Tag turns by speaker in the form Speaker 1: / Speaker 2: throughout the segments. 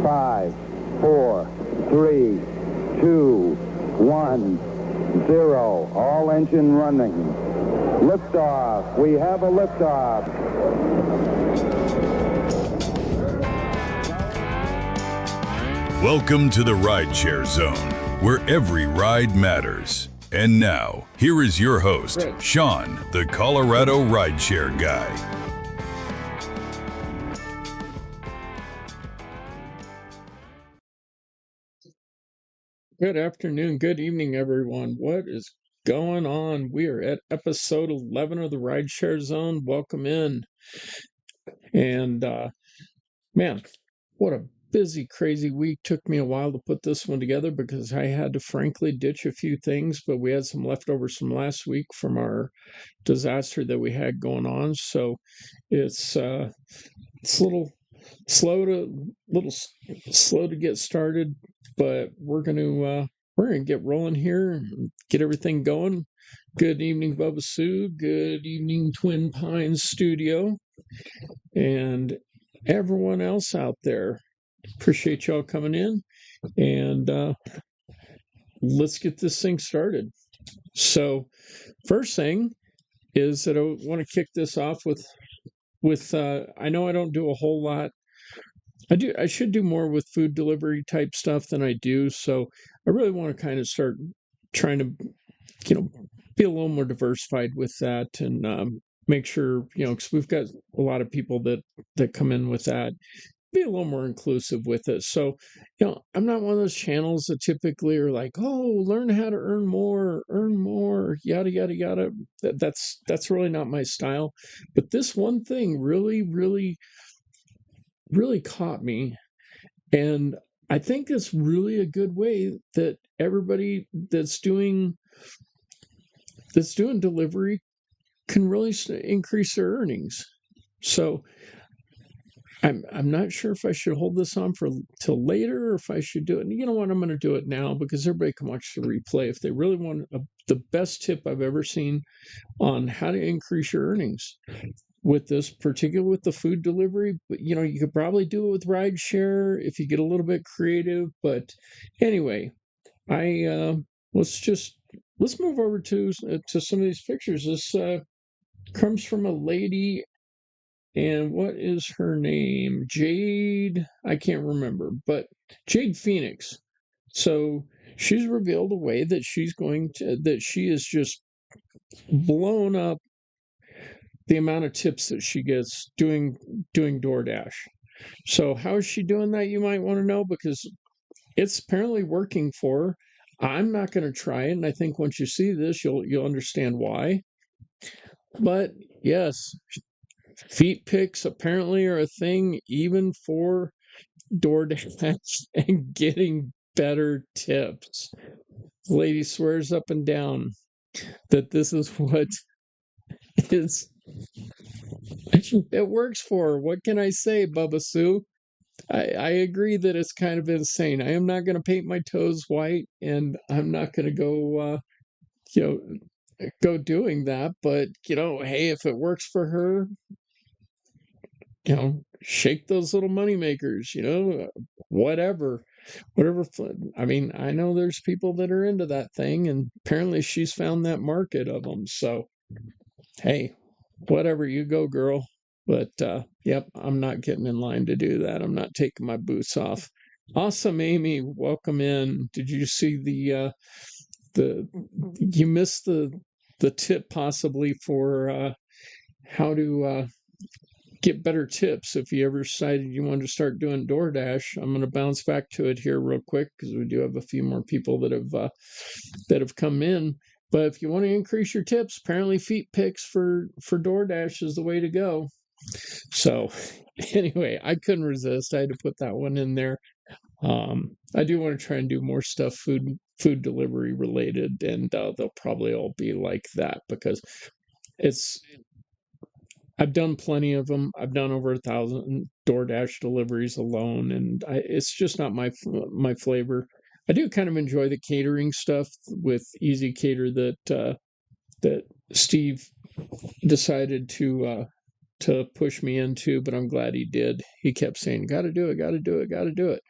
Speaker 1: 5, 4, 3, 2, 1, 0. All engine running. Liftoff. We have a liftoff.
Speaker 2: Welcome to the Rideshare Zone, where every ride matters. And now, here is your host, Shawn, the Colorado Rideshare Guy.
Speaker 3: Good afternoon, good evening, everyone. What is going on? We are at episode 11 of the Rideshare Zone. Welcome in. And man, what a busy, crazy week. Took me a while to put this one together because I had to frankly ditch a few things, but we had some leftovers from last week from our disaster that we had going on. So it's a little slow to get started, but we're gonna get rolling here and get everything going. Good evening, Bubba Sue. Good evening, Twin Pines Studio, and everyone else out there. Appreciate y'all coming in, and let's get this thing started. So, first thing is that I want to kick this off with I know I don't do a whole lot. I should do more with food delivery type stuff than I do. So I really want to kind of start trying to, be a little more diversified with that and make sure, because we've got a lot of people that come in with that, be a little more inclusive with it. So, I'm not one of those channels that typically are like, oh, learn how to earn more, yada, yada, yada. That's really not my style. But this one thing really, really, really caught me, and I think it's really a good way that everybody that's doing delivery can really increase their earnings. So I'm not sure if I should hold this on till later, or if I should do it. And you know what? I'm going to do it now because everybody can watch the replay if they really want the best tip I've ever seen on how to increase your earnings with this, particularly with the food delivery. But you could probably do it with rideshare if you get a little bit creative. But anyway, let's move over to some of these pictures. This comes from a lady, and what is her name? Jade. I can't remember, but Jade Phoenix. So she's revealed a way that she is just blown up the amount of tips that she gets doing DoorDash. So how is she doing that? You might want to know, because it's apparently working for her. I'm not going to try it, and I think once you see this, you'll understand why. But yes, feet pics apparently are a thing even for DoorDash and getting better tips. The lady swears up and down that this is what it works for her. What can I say, Bubba Sue? I agree that it's kind of insane. I am not going to paint my toes white, and I'm not going to go doing that. But hey, if it works for her, shake those little money makers. Whatever. I mean, I know there's people that are into that thing, and apparently she's found that market of them. So, hey, whatever, you go, girl. But yep, I'm not getting in line to do that. I'm not taking my boots off. Awesome, Amy, welcome in. Did you see you missed the tip possibly for how to get better tips if you ever decided you wanted to start doing DoorDash? I'm going to bounce back to it here real quick because we do have a few more people that have come in. But if you want to increase your tips, apparently feet pics for DoorDash is the way to go. So anyway, I couldn't resist. I had to put that one in there. I do want to try and do more stuff food delivery related, and they'll probably all be like that because I've done plenty of them. I've done over 1,000 DoorDash deliveries alone, and it's just not my flavor. I do kind of enjoy the catering stuff with Easy Cater that Steve decided to push me into, but I'm glad he did. He kept saying, "Got to do it, got to do it, got to do it."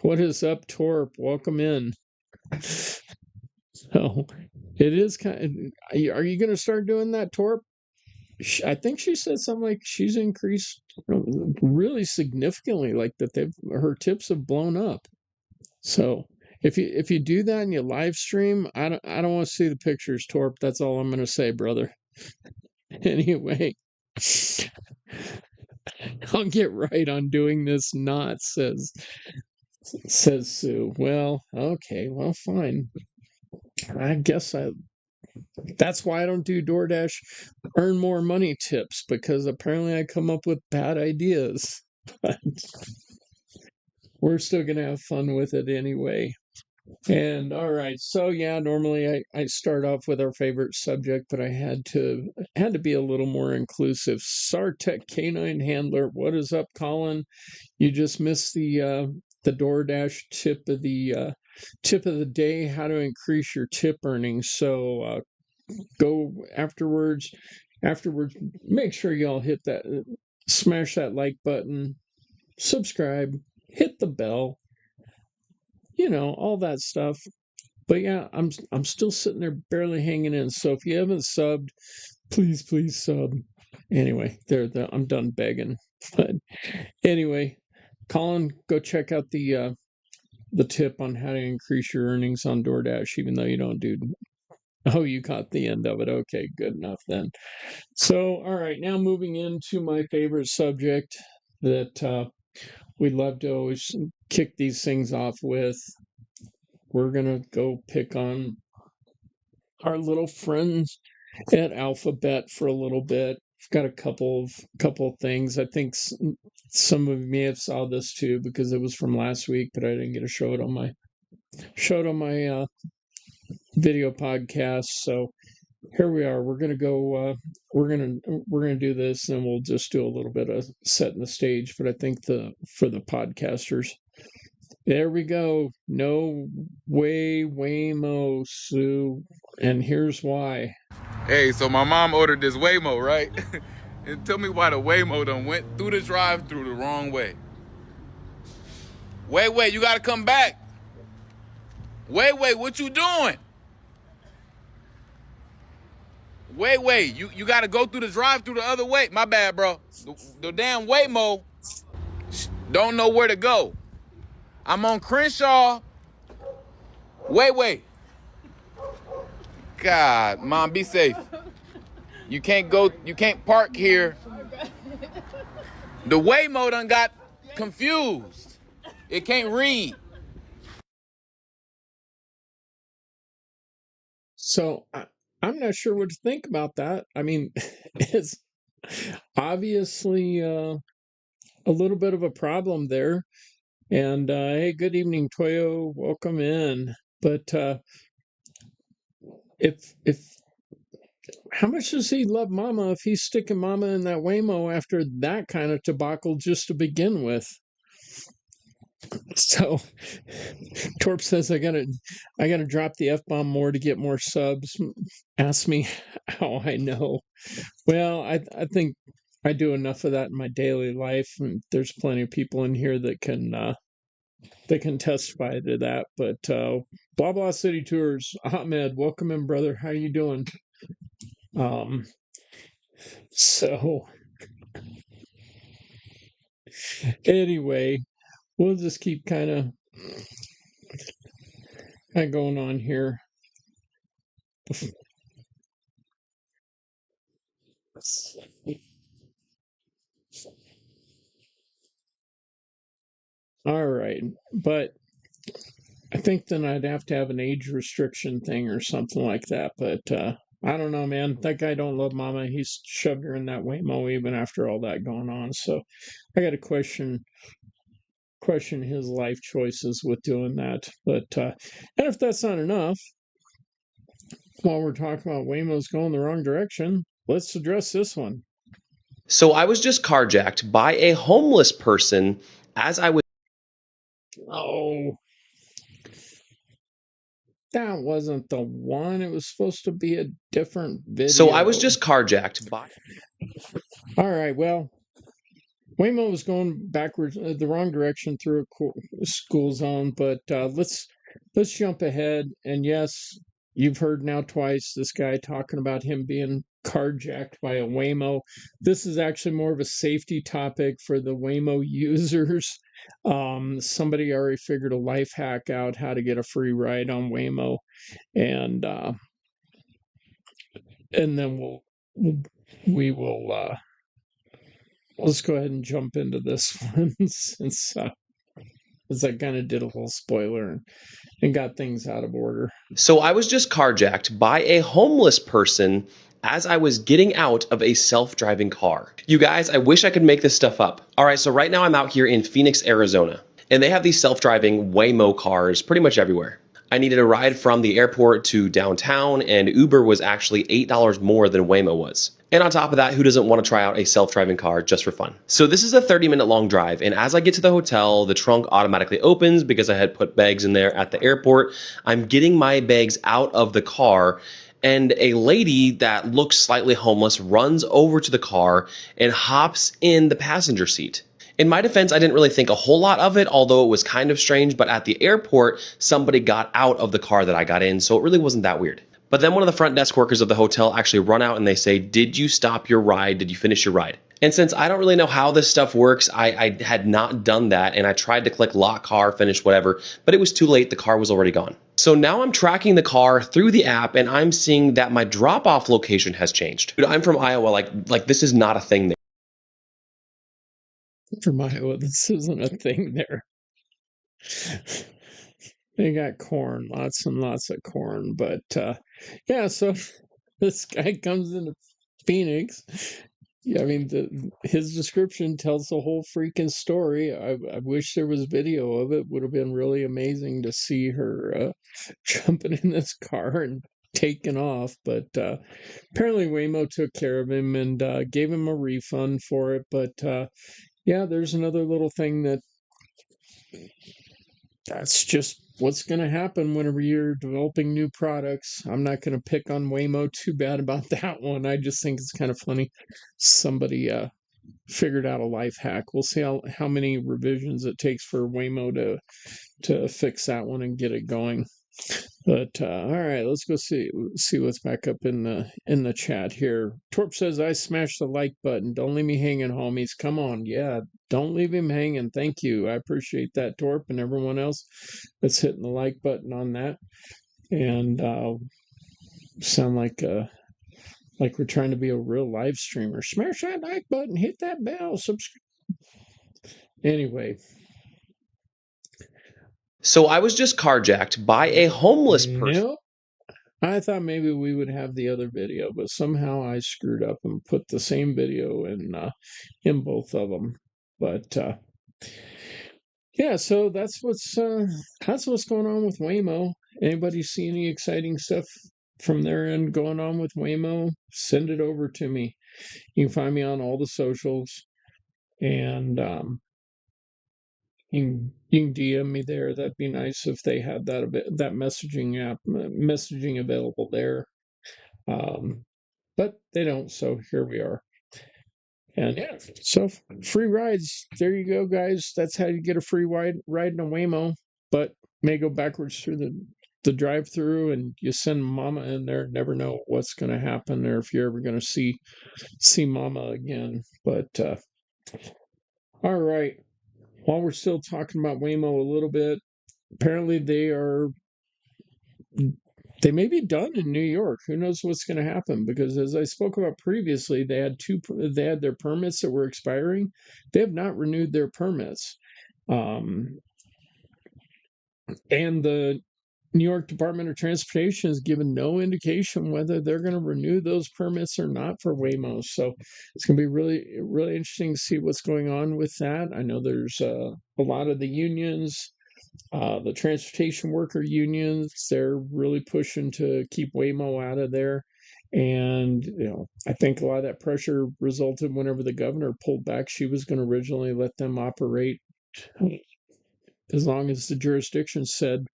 Speaker 3: What is up, Torp? Welcome in. So it is kind of, are you going to start doing that, Torp? I think she said something like she's increased really significantly, like that her tips have blown up. So if you do that and you live stream, I don't want to see the pictures, Torp. That's all I'm going to say, brother. Anyway, I'll get right on doing this. Not says Sue. Well, okay, well, fine. I guess that's why I don't do DoorDash earn more money tips, because apparently I come up with bad ideas. But we're still gonna have fun with it anyway. And all right, so yeah, normally I start off with our favorite subject, but I had to be a little more inclusive. Sartec Canine Handler, what is up, Colin? You just missed the DoorDash tip of the day, how to increase your tip earnings. So go afterwards, make sure y'all hit that, smash that like button, subscribe, hit the bell, all that stuff. But yeah, I'm still sitting there barely hanging in. So if you haven't subbed, please sub. Anyway, I'm done begging. But anyway, Colin, go check out the tip on how to increase your earnings on DoorDash, even though you don't do. Oh, you caught the end of it. Okay, good enough then. So, all right, now moving into my favorite subject that we love to always kick these things off with. We're gonna go pick on our little friends at Alphabet for a little bit. I've got a couple of things. I think some of you may have saw this too, because it was from last week, but I didn't get to show it on my video podcast. So here we are. We're gonna go. We're gonna do this, and we'll just do a little bit of setting the stage. But I think for the podcasters, there we go. No Way Waymo, Sue, and here's why.
Speaker 4: Hey, so my mom ordered this Waymo, right? And tell me why the Waymo done went through the drive-thru the wrong way. Wait, you gotta come back. Wait, what you doing? Wait, you gotta go through the drive-thru the other way. My bad, bro. The damn Waymo don't know where to go. I'm on Crenshaw. Wait. God, Mom, be safe. You can't park here. The Waymo done got confused. It can't read.
Speaker 3: So I'm not sure what to think about that. I mean, it's obviously a little bit of a problem there. And hey, good evening, Toyo. Welcome in. But if how much does he love Mama if he's sticking Mama in that Waymo after that kind of debacle just to begin with? So Torp says I gotta drop the F-bomb more to get more subs. Ask me how I know. Well, I think I do enough of that in my daily life, and there's plenty of people in here that can testify to that. But Blah Blah City Tours, Ahmed, welcome in, brother. How you doing? So anyway, we'll just keep kind of going on here. All right, but I think then I'd have to have an age restriction thing or something like that. But I don't know, man. That guy don't love Mama. He's shoved her in that Waymo even after all that going on. So I got to question his life choices with doing that. But and if that's not enough, while we're talking about Waymo's going the wrong direction, let's address this one.
Speaker 5: So I was just carjacked by a homeless person as I was.
Speaker 3: Oh, that wasn't the one. It was supposed to be a different video.
Speaker 5: So I was just carjacked by.
Speaker 3: All right, well, Waymo was going backwards, the wrong direction through a school zone, but let's jump ahead. And yes, you've heard now twice this guy talking about him being carjacked by a Waymo. This is actually more of a safety topic for the Waymo users. Somebody already figured a life hack out how to get a free ride on Waymo, and then we will let's go ahead and jump into this one since I kind of did a whole spoiler and got things out of order.
Speaker 5: So I was just carjacked by a homeless person as I was getting out of a self-driving car. You guys, I wish I could make this stuff up. All right, so right now I'm out here in Phoenix, Arizona, and they have these self-driving Waymo cars pretty much everywhere. I needed a ride from the airport to downtown, and Uber was actually $8 more than Waymo was. And on top of that, who doesn't want to try out a self-driving car just for fun? So this is a 30-minute long drive, and as I get to the hotel, the trunk automatically opens because I had put bags in there at the airport. I'm getting my bags out of the car, and a lady that looks slightly homeless runs over to the car and hops in the passenger seat. In my defense, I didn't really think a whole lot of it, although it was kind of strange, but at the airport, somebody got out of the car that I got in, so it really wasn't that weird. But then one of the front desk workers of the hotel actually run out and they say, "Did you stop your ride? Did you finish your ride?" And since I don't really know how this stuff works, I had not done that, and I tried to click lock car, finish whatever, but it was too late. The car was already gone. So now I'm tracking the car through the app, and I'm seeing that my drop-off location has changed. Dude, I'm from Iowa. Like this is not a thing there.
Speaker 3: From Iowa, this isn't a thing there. They got corn, lots and lots of corn. But yeah, so this guy comes into Phoenix. Yeah, I mean, his description tells the whole freaking story. I wish there was video of it. Would have been really amazing to see her jumping in this car and taking off. But apparently Waymo took care of him and gave him a refund for it. But yeah, there's another little thing that's just what's going to happen whenever you're developing new products. I'm not going to pick on Waymo too bad about that one. I just think it's kind of funny. Somebody figured out a life hack. We'll see how many revisions it takes for Waymo to fix that one and get it going. But all right, let's go see what's back up in the chat here. Torp says, "I smashed the like button. Don't leave me hanging, homies. Come on, yeah, don't leave him hanging. Thank you. I appreciate that, Torp, and everyone else that's hitting the like button on that. And sound like we're trying to be a real live streamer. Smash that like button, hit that bell, subscribe. Anyway."
Speaker 5: So I was just carjacked by a homeless person.
Speaker 3: Nope. I thought maybe we would have the other video, but somehow I screwed up and put the same video in both of them. But yeah, so that's what's going on with Waymo. Anybody see any exciting stuff from their end going on with Waymo? Send it over to me. You can find me on all the socials, and you can DM me there. That'd be nice if they had that messaging available there. But they don't, so here we are. And yeah, so free rides. There you go, guys. That's how you get a free ride in a Waymo, but may go backwards through the drive-thru, and you send mama in there. Never know what's going to happen, or if you're ever going to see mama again. But all right. While we're still talking about Waymo a little bit, apparently they may be done in New York. Who knows what's going to happen? Because as I spoke about previously, they had their permits that were expiring. They have not renewed their permits, and the New York Department of Transportation has given no indication whether they're going to renew those permits or not for Waymo. So it's going to be really, really interesting to see what's going on with that. I know there's a lot of the unions, the transportation worker unions, they're really pushing to keep Waymo out of there. And, I think a lot of that pressure resulted whenever the governor pulled back. She was going to originally let them operate as long as the jurisdiction said,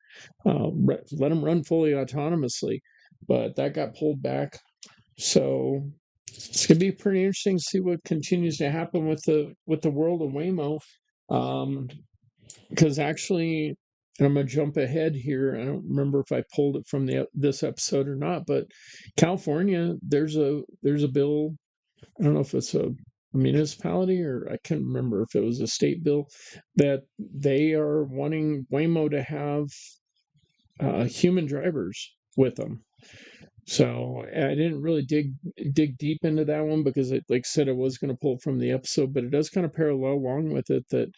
Speaker 3: let them run fully autonomously. But that got pulled back. So it's gonna be pretty interesting to see what continues to happen with the world of Waymo. Because actually, and I'm gonna jump ahead here. I don't remember if I pulled it from this episode or not, but California, there's a bill. I don't know if it's a municipality or I can't remember if it was a state bill that they are wanting Waymo to have human drivers with them. So I didn't really dig deep into that one because it, like I said, I was going to pull from the episode, but it does kind of parallel along with it that,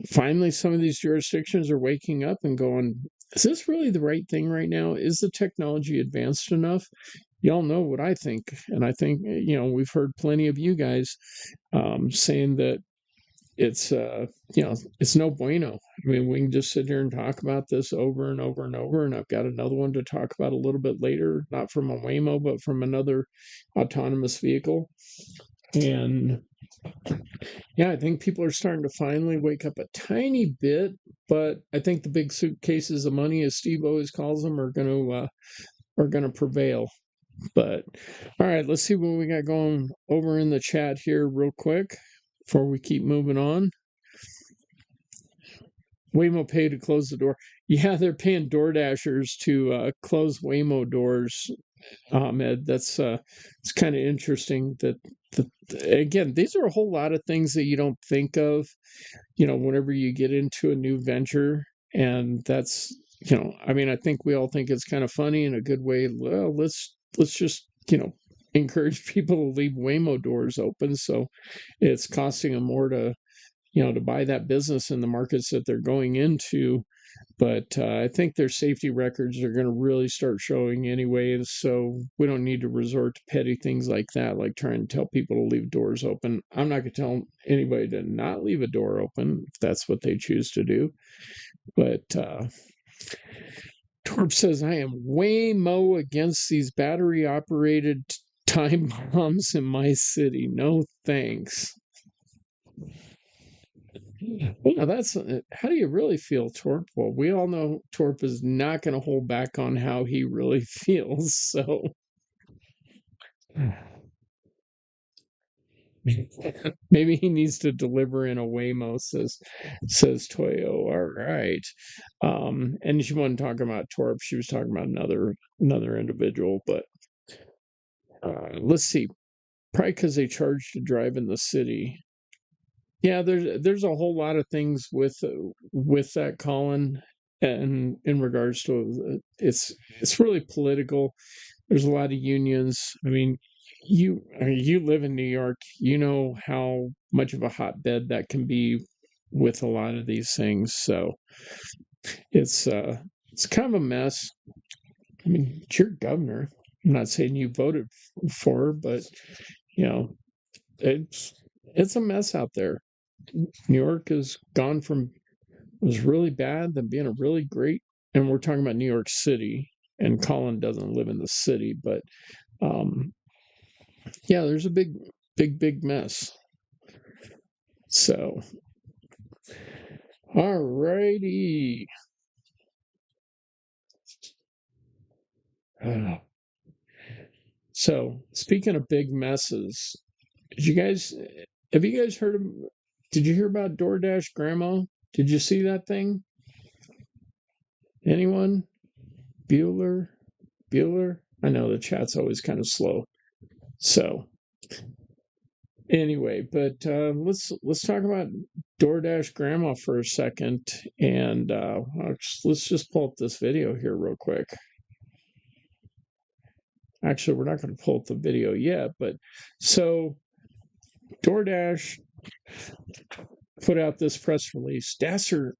Speaker 3: finally some of these jurisdictions are waking up and going, is this really the right thing right now? Is the technology advanced enough? Y'all know what I think. And I think, we've heard plenty of you guys saying that it's it's no bueno. I mean, we can just sit here and talk about this over and over and over, and I've got another one to talk about a little bit later, not from a Waymo, but from another autonomous vehicle. And yeah, I think people are starting to finally wake up a tiny bit, but I think the big suitcases of money, as Steve always calls them, are going to prevail. But all right, let's see what we got going over in the chat here real quick before we keep moving on. Waymo pay to close the door. Yeah, they're paying DoorDashers to close Waymo doors. Ed, that's it's kind of interesting that again, these are a whole lot of things that you don't think of, whenever you get into a new venture, and that's I mean, I think we all think it's kind of funny in a good way. Well, let's just encourage people to leave Waymo doors open, so it's costing them more to to buy that business in the markets that they're going into. But I think their safety records are going to really start showing anyway, so we don't need to resort to petty things like that, like trying to tell people to leave doors open. I'm not going to tell anybody to not leave a door open if that's what they choose to do. But Torp says, I am Waymo against these battery-operated time bombs in my city. No thanks. Well, that's how do you really feel, Torp? Well, we all know Torp is not going to hold back on how he really feels. So maybe he needs to deliver in a Waymo, says Toyo. All right. And she wasn't talking about Torp. She was talking about another individual. But let's see. Probably because they charge to drive in the city. Yeah, there's a whole lot of things with that, Colin, and in regards to it's really political. There's a lot of unions. I mean, you live in New York. You know how much of a hotbed that can be with a lot of these things. So it's kind of a mess. I mean, it's your governor. I'm not saying you voted for her, but it's a mess out there. New York has gone from was really bad then being a really great, and we're talking about New York City, and Colin doesn't live in the city, but yeah, there's a big mess. So all righty. So speaking of big messes, have you guys heard of? Did you hear about DoorDash Grandma? Did you see that thing? Anyone? Bueller? I know the chat's always kind of slow. So anyway, but let's talk about DoorDash Grandma for a second, and let's just pull up this video here real quick. Actually, we're not going to pull up the video yet, but so DoorDash put out this press release. Dasher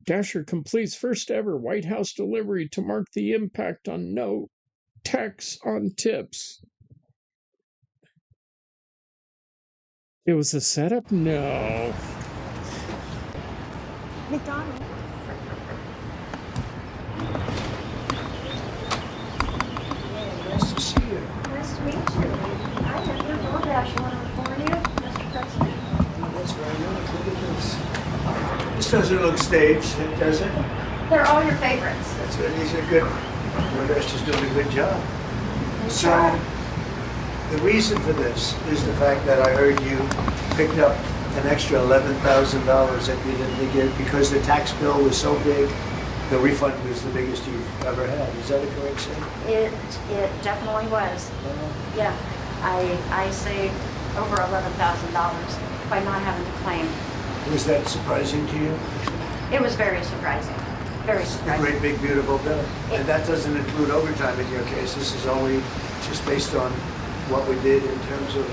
Speaker 3: completes first ever White House delivery to mark the impact on no tax on tips. It was a setup? No.
Speaker 6: McDonald's.
Speaker 7: Nice to see you.
Speaker 6: Nice to meet you. I have your DoorDash order for you, Mr. President.
Speaker 7: That's right. Look at this. This doesn't look staged, does it?
Speaker 6: They're all your favorites.
Speaker 7: That's good. These are good. DoorDash is doing a good job.
Speaker 6: That's
Speaker 7: So,
Speaker 6: right.
Speaker 7: The reason for this is the fact that I heard you picked up an extra $11,000 that you didn't get because the tax bill was so big. The refund was the biggest you've ever had. Is that a correct statement?
Speaker 6: It definitely was. Yeah, I saved over $11,000 by not having to claim.
Speaker 7: Was that surprising to you?
Speaker 6: It was very surprising. Very
Speaker 7: A
Speaker 6: surprising.
Speaker 7: great big beautiful bill. And that doesn't include overtime in your case. This is only just based on what we did in terms of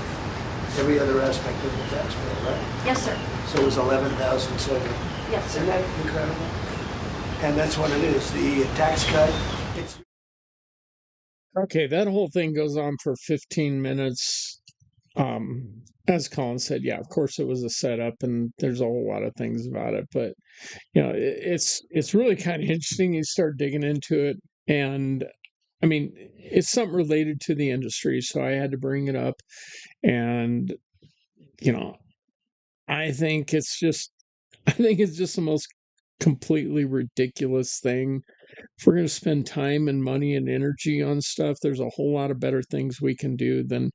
Speaker 7: every other aspect of the tax bill, right?
Speaker 6: Yes, sir.
Speaker 7: So it was 11,007.
Speaker 6: Yes,
Speaker 7: Isn't
Speaker 6: sir.
Speaker 7: that incredible? And that's what it is. The tax cut. It's
Speaker 3: Okay, that whole thing goes on for 15 minutes. As Colin said, yeah, of course it was a setup, and there's a whole lot of things about it, but it's really kind of interesting. You start digging into it, and I mean, it's something related to the industry, so I had to bring it up, and I think it's just, the most completely ridiculous thing. If we're going to spend time and money and energy on stuff, there's a whole lot of better things we can do than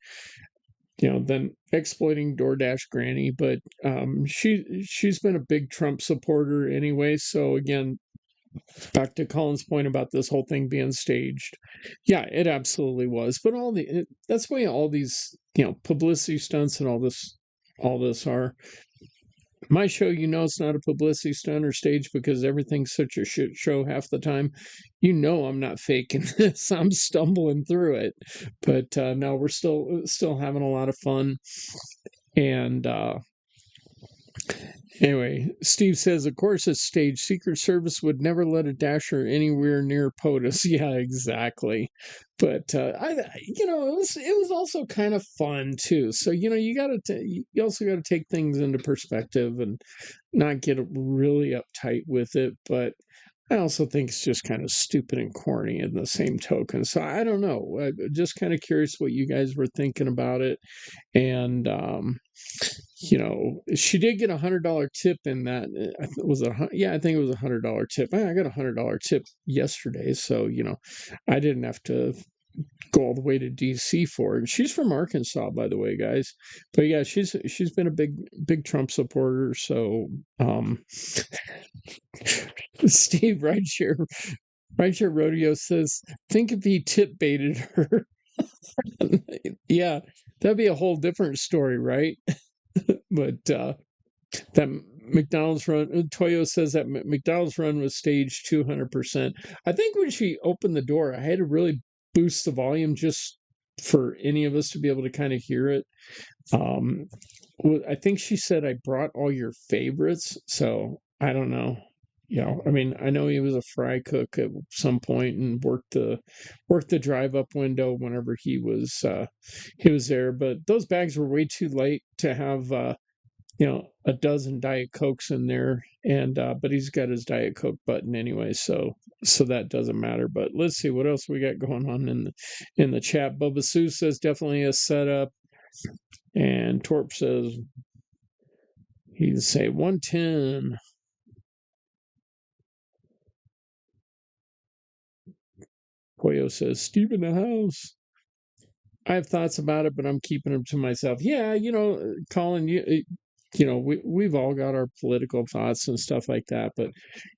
Speaker 3: exploiting DoorDash Granny. But she's been a big Trump supporter anyway. So again, back to Colin's point about this whole thing being staged. Yeah, it absolutely was. But that's why all these publicity stunts and all this are. My show, it's not a publicity stunt or stage because everything's such a shit show half the time. I'm not faking this. I'm stumbling through it. But no, we're still having a lot of fun. And anyway, Steve says, of course it's staged. Secret Service would never let a dasher anywhere near POTUS. Yeah, exactly. But it was also kind of fun too. So you also got to take things into perspective and not get really uptight with it. But I also think it's just kind of stupid and corny in the same token. So I don't know. I'm just kind of curious what you guys were thinking about it. And she did get $100 tip in that. I think it was $100 tip. I got $100 tip yesterday, so I didn't have to go all the way to DC for it. And she's from Arkansas, by the way, guys. But yeah, she's been a big Trump supporter. So Steve Rideshare Rodeo says, think if he tip baited her. Yeah, that'd be a whole different story, right? But that McDonald's run, Toyo says that McDonald's run was staged 200%. I think when she opened the door, I had to really boost the volume just for any of us to be able to kind of hear it. I think she said I brought all your favorites, so I don't know. I mean, I know he was a fry cook at some point and worked the drive-up window whenever he was there. But those bags were way too light to have a dozen Diet Cokes in there, and but he's got his Diet Coke button anyway, so that doesn't matter. But let's see what else we got going on in the chat. Bubba Sue says definitely a setup, and Torp says he'd say 110. Koyo says Steve in the house. I have thoughts about it, but I'm keeping them to myself. Yeah, Colin, we've all got our political thoughts and stuff like that, but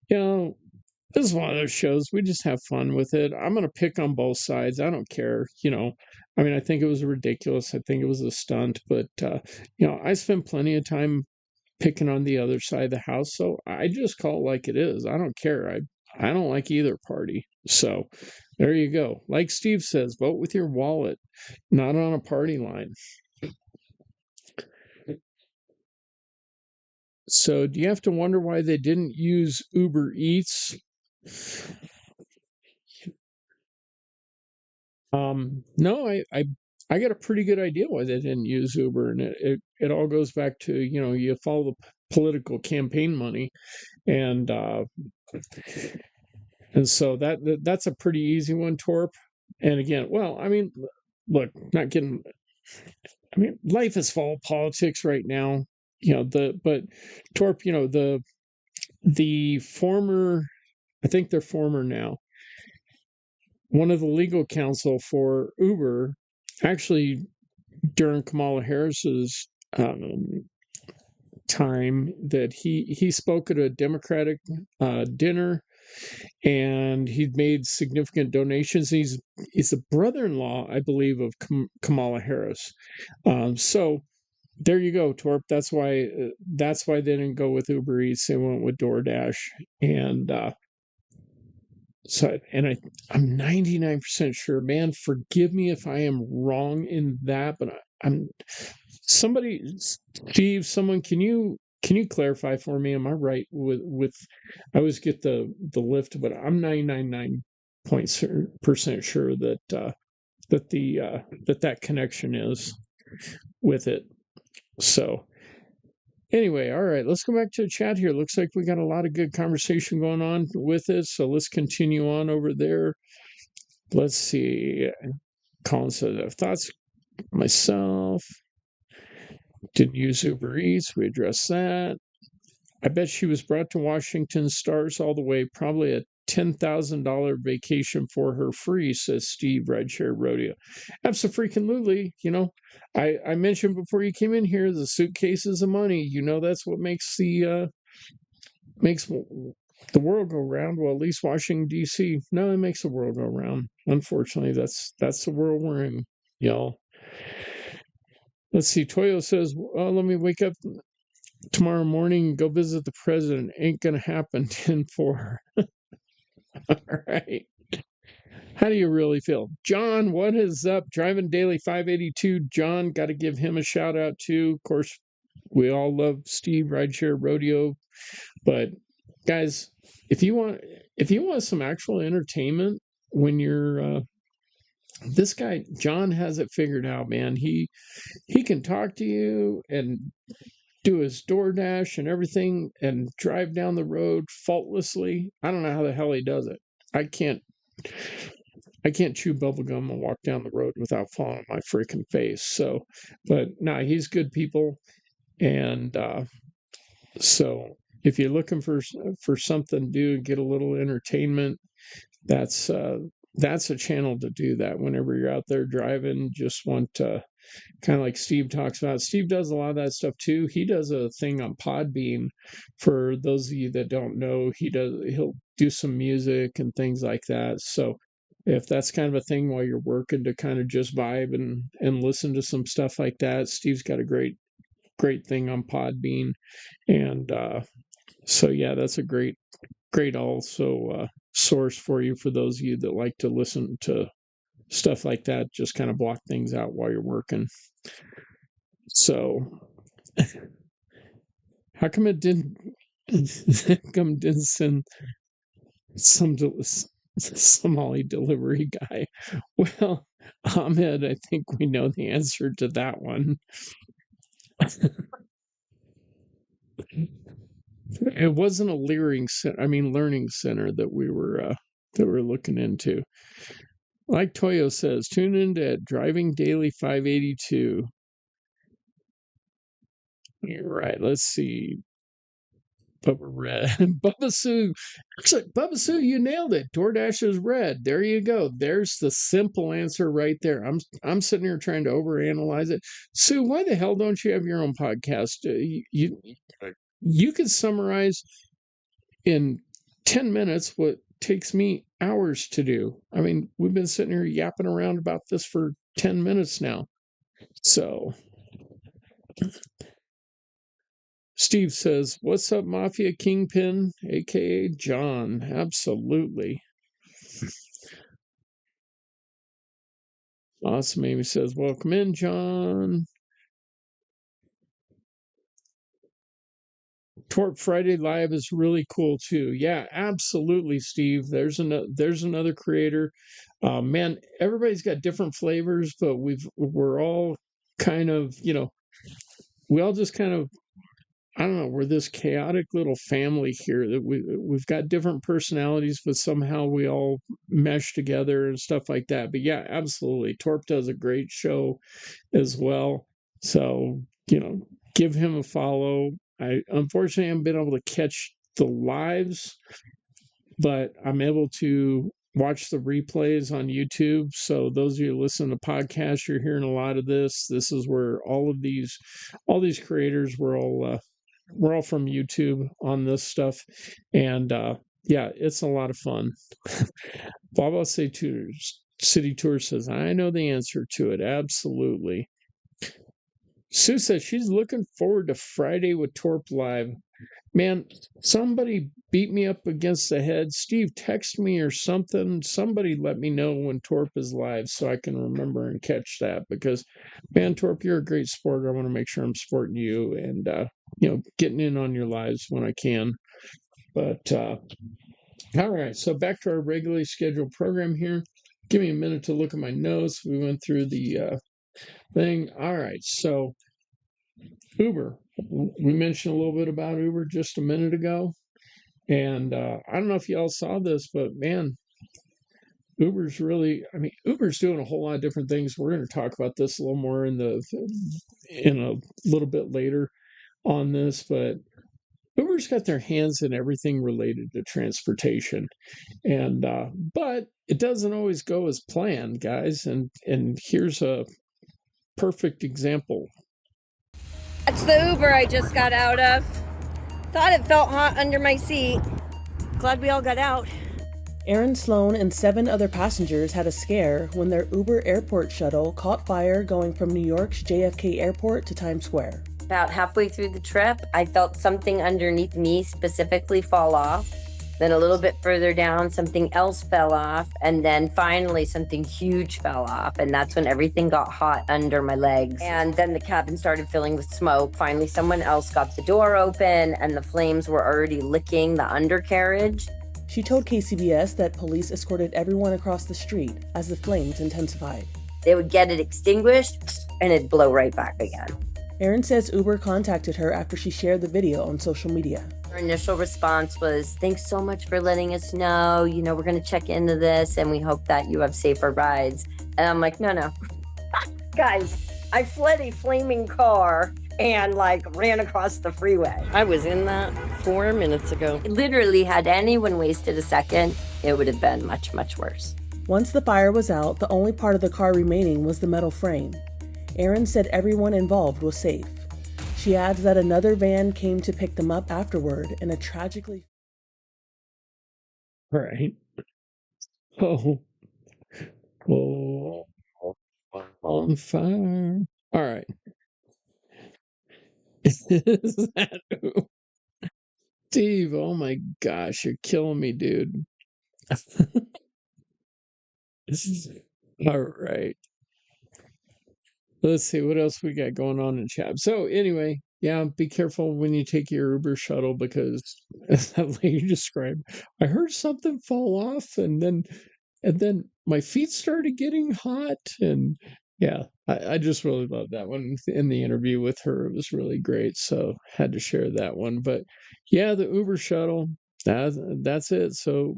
Speaker 3: this is one of those shows we just have fun with it. I'm going to pick on both sides. I don't care. I mean, I think it was ridiculous. I think it was a stunt, but I spent plenty of time picking on the other side of the house, so I just call it like it is. I don't care. I don't like either party. So there you go. Like Steve says, vote with your wallet, not on a party line. So do you have to wonder why they didn't use Uber Eats? No, I got a pretty good idea why they didn't use Uber, and it all goes back to you follow the political campaign money, and so that's a pretty easy one, Torp. And again, well, I mean, look, not getting. I mean, life is full of politics right now, but Torp, the former, I think they're former now, one of the legal counsel for Uber actually during Kamala Harris's time that he spoke at a Democratic dinner, and he'd made significant donations. He's a brother-in-law, I believe, of Kamala Harris. So there you go, Torp. That's why they didn't go with Uber Eats. They went with DoorDash, and I'm 99% sure. Man, forgive me if I am wrong in that, but I'm somebody, Steve. Someone, can you clarify for me? Am I right with? I always get the Lyft, but I'm 99.9% sure that that connection is with it. So anyway, all right, let's go back to the chat here. Looks like we got a lot of good conversation going on with it. So let's continue on over there. Let's see. Colin says, thoughts myself. Didn't use Uber Eats. We addressed that. I bet she was brought to Washington, stars all the way, probably a $10,000 vacation for her free, says Steve, Rideshare Rodeo. Absolutely. You know, I mentioned before you came in here, the suitcases of money. You know, that's what makes the world go round. Well, at least Washington, D.C. No, it makes the world go round. Unfortunately, that's the world we're in, y'all. Let's see. Toyo says, well, let me wake up tomorrow morning and go visit the president. Ain't gonna happen. 10-4. All right. How do you really feel? John, what is up? Driving Daily 582. John, got to give him a shout out too. Of course, we all love Steve, Rideshare Rodeo. But guys, if you want some actual entertainment when you're this guy, John, has it figured out, man. He can talk to you and do his DoorDash and everything and drive down the road faultlessly. I don't know how the hell he does it. I can't chew bubble gum and walk down the road without falling on my freaking face. So, but no, he's good people. And so if you're looking for something to do, get a little entertainment, that's a channel to do that whenever you're out there driving. Just want to kind of like Steve talks about. Steve does a lot of that stuff too. He does a thing on Podbean. For those of you that don't know, he'll do some music and things like that. So if that's kind of a thing while you're working to kind of just vibe and listen to some stuff like that, Steve's got a great thing on Podbean. And so yeah, that's a great also source for you, for those of you that like to listen to stuff like that, just kind of block things out while you're working. So how come it didn't send some Somali delivery guy? Well, Ahmed, I think we know the answer to that one. It wasn't a learning center that we were looking into. Like Toyo says, tune into Driving Daily 582. You're right. Let's see. Bubba Red. Bubba Sue. Actually, Bubba Sue, you nailed it. DoorDash is red. There you go. There's the simple answer right there. I'm sitting here trying to overanalyze it. Sue, why the hell don't you have your own podcast? You could summarize in 10 minutes what takes me hours to do. I mean, we've been sitting here yapping around about this for 10 minutes now. So Steve says, what's up, Mafia Kingpin, aka John? Absolutely. Awesome. Amy says, welcome in, John. Torp Friday Live is really cool too. Yeah, absolutely, Steve. There's another creator. Man, everybody's got different flavors, but we're all kind of, we all just kind of, I don't know, we're this chaotic little family here that we've got different personalities, but somehow we all mesh together and stuff like that. But yeah, absolutely. Torp does a great show as well. So, give him a follow. I unfortunately haven't been able to catch the lives, but I'm able to watch the replays on YouTube. So those of you who listen to podcasts, you're hearing a lot of this. This is where all these creators we're all from YouTube on this stuff, and yeah, it's a lot of fun. Baba City Tour says, I know the answer to it. Absolutely. Sue says she's looking forward to Friday with Torp Live. Man, somebody beat me up against the head. Steve, text me or something. Somebody let me know when Torp is live so I can remember and catch that. Because, man, Torp, you're a great sport. I want to make sure I'm supporting you and, getting in on your lives when I can. But, all right. So back to our regularly scheduled program here. Give me a minute to look at my notes. We went through the thing. All right. So Uber. We mentioned a little bit about Uber just a minute ago. And I don't know if y'all saw this, but man, Uber's doing a whole lot of different things. We're going to talk about this a little more in a little bit later on this, but Uber's got their hands in everything related to transportation. And but it doesn't always go as planned, guys. And here's a perfect example.
Speaker 8: That's the Uber I just got out of. Thought it felt hot under my seat. Glad we all got out.
Speaker 9: Aaron Sloan and 7 other passengers had a scare when their Uber Airport Shuttle caught fire going from New York's JFK Airport to Times Square.
Speaker 10: About halfway through the trip, I felt something underneath me specifically fall off. Then a little bit further down, something else fell off. And then finally, something huge fell off. And that's when everything got hot under my legs. And then the cabin started filling with smoke. Finally, someone else got the door open and the flames were already licking the undercarriage.
Speaker 9: She told KCBS that police escorted everyone across the street as the flames intensified.
Speaker 10: They would get it extinguished and it'd blow right back again.
Speaker 9: Erin says Uber contacted her after she shared the video on social media.
Speaker 10: Her initial response was, thanks so much for letting us know. We're going to check into this and we hope that you have safer rides. And I'm like, no. Guys, I fled a flaming car and ran across the freeway.
Speaker 8: I was in that 4 minutes ago.
Speaker 10: Literally, had anyone wasted a second, it would have been much, much worse.
Speaker 9: Once the fire was out, the only part of the car remaining was the metal frame. Erin said everyone involved was safe. She adds that another van came to pick them up afterward in a tragically...
Speaker 3: Right. Oh, on fire. All right. Is that who? Steve, oh my gosh, you're killing me, dude. All right. Let's see what else we got going on in chat. So anyway, yeah, be careful when you take your Uber shuttle because as that lady described, I heard something fall off and then my feet started getting hot and yeah, I just really loved that one in the interview with her. It was really great. So had to share that one. But yeah, the Uber shuttle, that's it. So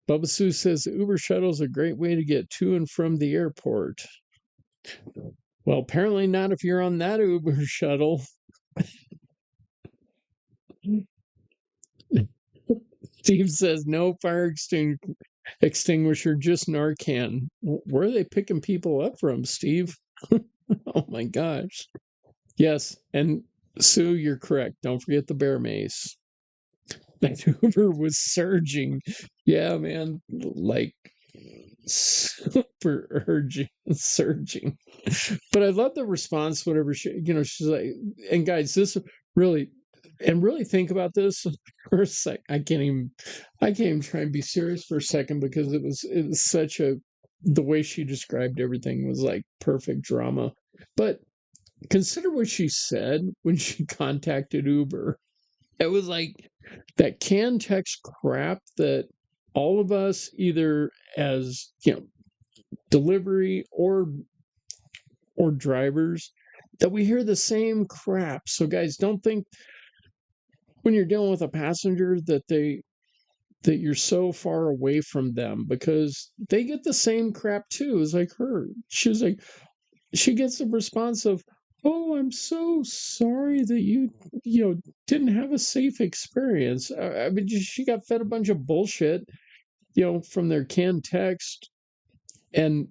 Speaker 3: Bubba Sue says the Uber shuttle is a great way to get to and from the airport. Well, apparently not if you're on that Uber shuttle. Steve says no fire extinguisher, just Narcan. Where are they picking people up from, Steve? Oh my gosh. Yes, and Sue, you're correct. Don't forget the bear mace. That Uber was surging. Yeah, man, super surging. But I love the response, whatever she's like, and guys, this really think about this for a sec. I can't even try and be serious for a second because it was such the way she described everything was like perfect drama. But consider what she said when she contacted Uber. It was like that canned text crap that all of us, either as delivery or drivers, that we hear the same crap. So guys, don't think when you're dealing with a passenger that you're so far away from them, because they get the same crap too. It's like her. She was like, she gets the response of, oh, I'm so sorry that you didn't have a safe experience. I mean, she got fed a bunch of bullshit, from their canned text, and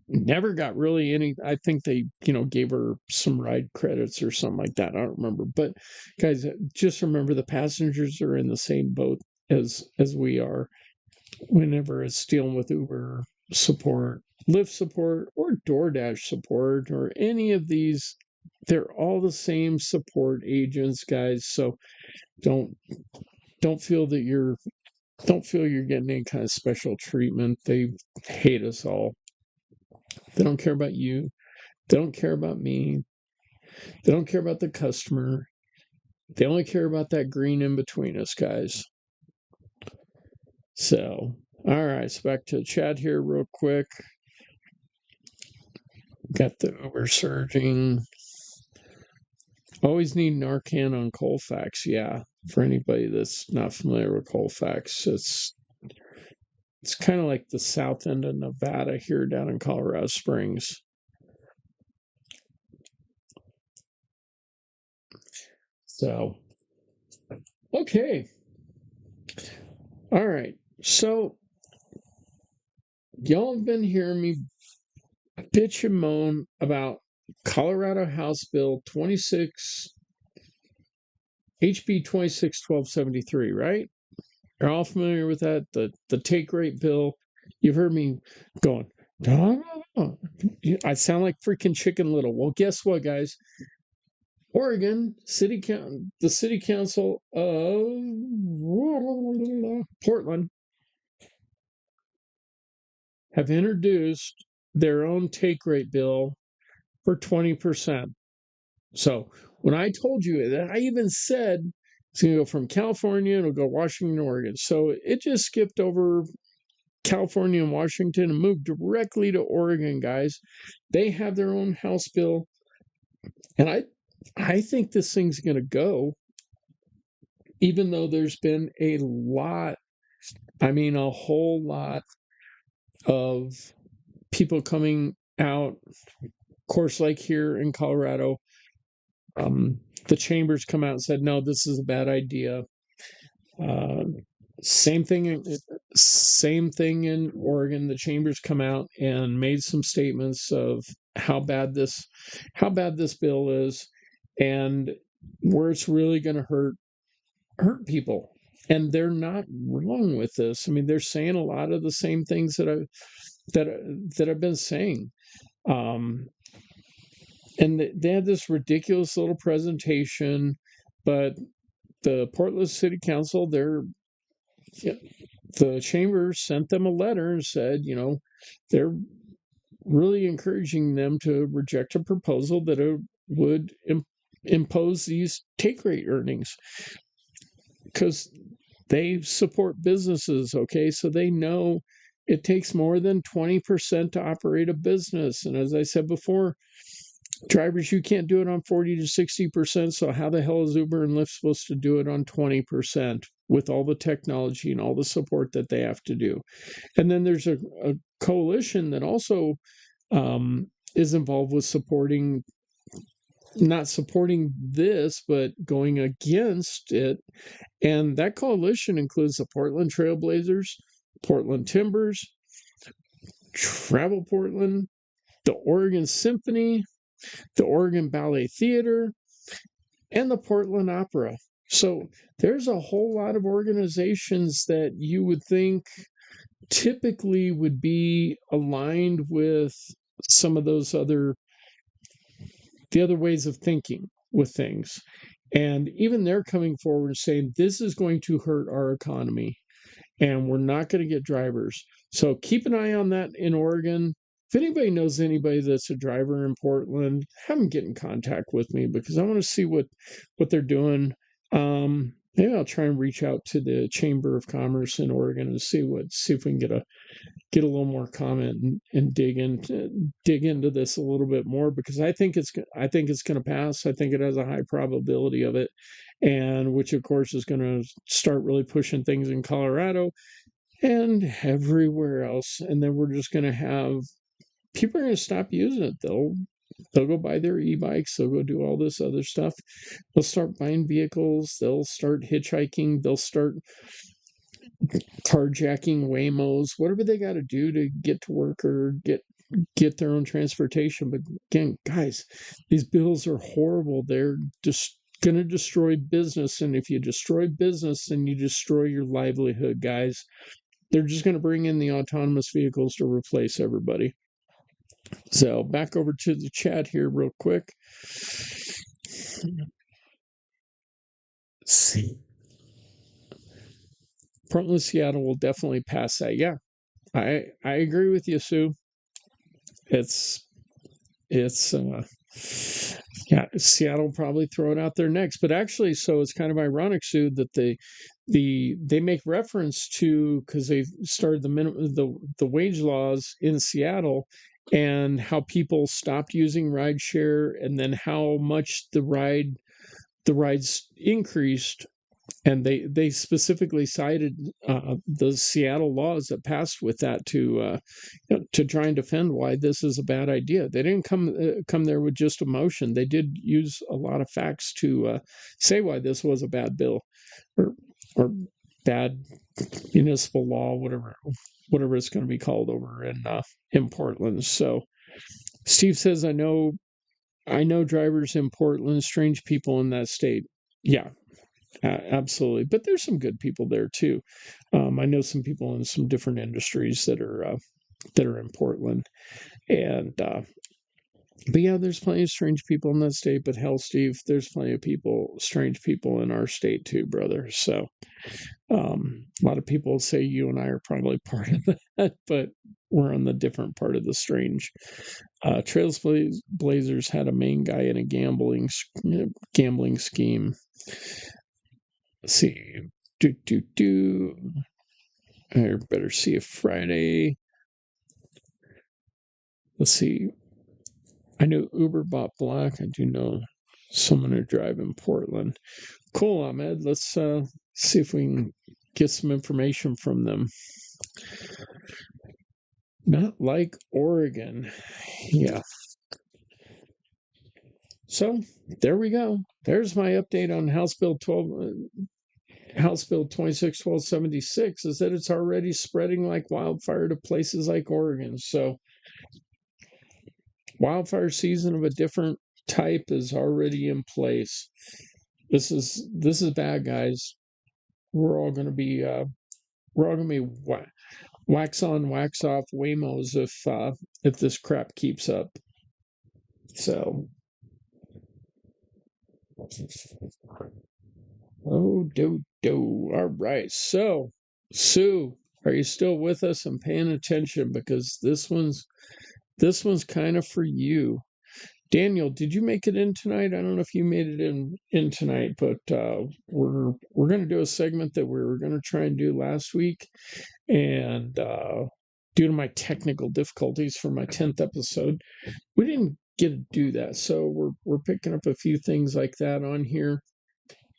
Speaker 3: never got really any. I think they, gave her some ride credits or something like that. I don't remember. But guys, just remember the passengers are in the same boat as we are whenever it's dealing with Uber support, Lyft support, or DoorDash support, or any of these. They're all the same support agents, guys. So don't feel that don't feel you're getting any kind of special treatment. They hate us all. They don't care about you. They don't care about me. They don't care about the customer. They only care about that green in between us, guys. So, all right, so back to the chat here real quick. Got the Uber surging. Always need Narcan on Colfax. Yeah, for anybody that's not familiar with Colfax, it's kind of like the south end of Nevada here down in Colorado Springs. So, okay. All right. So, y'all have been hearing me bitch and moan about Colorado House Bill 26, HB 261273, right? You're all familiar with that? The take rate bill. You've heard me going, oh. I sound like freaking Chicken Little. Well, guess what, guys? Oregon the city council of Portland have introduced their own take rate bill for 20%. So when I told you that, I even said it's going to go from California, it'll go Washington, Oregon. So it just skipped over California and Washington and moved directly to Oregon, guys. They have their own House bill. And I think this thing's going to go, even though there's been a whole lot of people coming out. Of course, like here in Colorado, the chambers come out and said, no, this is a bad idea. Same thing in Oregon. The chambers come out and made some statements of how bad this bill is and where it's really going to hurt people. And they're not wrong with this. I mean, they're saying a lot of the same things that I've been saying. And they had this ridiculous little presentation, but the Portland City Council, the chamber sent them a letter and said, they're really encouraging them to reject a proposal that it would impose these take rate earnings, because they support businesses, okay? So they know it takes more than 20% to operate a business. And as I said before, drivers, you can't do it on 40 to 60%. So how the hell is Uber and Lyft supposed to do it on 20% with all the technology and all the support that they have to do? And then there's a coalition that also is involved with not supporting this, but going against it. And that coalition includes the Portland Trailblazers, Portland Timbers, Travel Portland, the Oregon Symphony, the Oregon Ballet Theater, and the Portland Opera. So there's a whole lot of organizations that you would think typically would be aligned with some of those the other ways of thinking with things. And even they're coming forward and saying, this is going to hurt our economy and we're not going to get drivers. So keep an eye on that in Oregon. If anybody knows anybody that's a driver in Portland, have them get in contact with me, because I want to see what they're doing. Maybe I'll try and reach out to the Chamber of Commerce in Oregon and see if we can get a little more comment and dig into this a little bit more, because I think it's going to pass. I think it has a high probability of it, and which of course is going to start really pushing things in Colorado and everywhere else. And then we're just going to have people are going to stop using it. they'll go buy their e-bikes, they'll go do all this other stuff. They'll start buying vehicles, they'll start hitchhiking, they'll start carjacking Waymos, whatever they got to do to get to work or get their own transportation. But again, guys, these bills are horrible. They're just going to destroy business. And if you destroy business, then you destroy your livelihood, guys. They're just going to bring in the autonomous vehicles to replace everybody. So back over to the chat here real quick. Let's see. Portland, Seattle will definitely pass that. Yeah, I agree with you, Sue. It's yeah, Seattle probably throw it out there next. But actually, so it's kind of ironic, Sue, that they make reference to, because they started the wage laws in Seattle and how people stopped using rideshare, and then how much the rides increased. And they specifically cited the Seattle laws that passed with that to try and defend why this is a bad idea. They didn't come there with just emotion. They did use a lot of facts to say why this was a bad bill or bad municipal law, whatever it's going to be called over in Portland. So Steve says, I know drivers in Portland, strange people in that state. Yeah. Absolutely, but there's some good people there too. I know some people in some different industries that are in Portland, and but yeah, there's plenty of strange people in that state. But hell, Steve, there's plenty of strange people in our state too, brother. So a lot of people say you and I are probably part of that, but we're on the different part of the strange. Trailblazers had a main guy in a gambling scheme. Let's see. I better see if Friday. Let's see. I know Uber bought Black. I do know someone who drive in Portland. Cool, Ahmed. Let's see if we can get some information from them. Not like Oregon. Yeah. So there we go. There's my update on House Bill 261276, is that it's already spreading like wildfire to places like Oregon. So wildfire season of a different type is already in place. This is bad, guys. We're all going to be wax on, wax off Waymos if this crap keeps up. So oh, all right. So, Sue, are you still with us and paying attention? Because this one's kind of for you. Daniel, did you make it in tonight? I don't know if you made it in tonight, but we're going to do a segment that we were going to try and do last week, and due to my technical difficulties for my 10th episode, we didn't get to do that. So we're picking up a few things like that on here.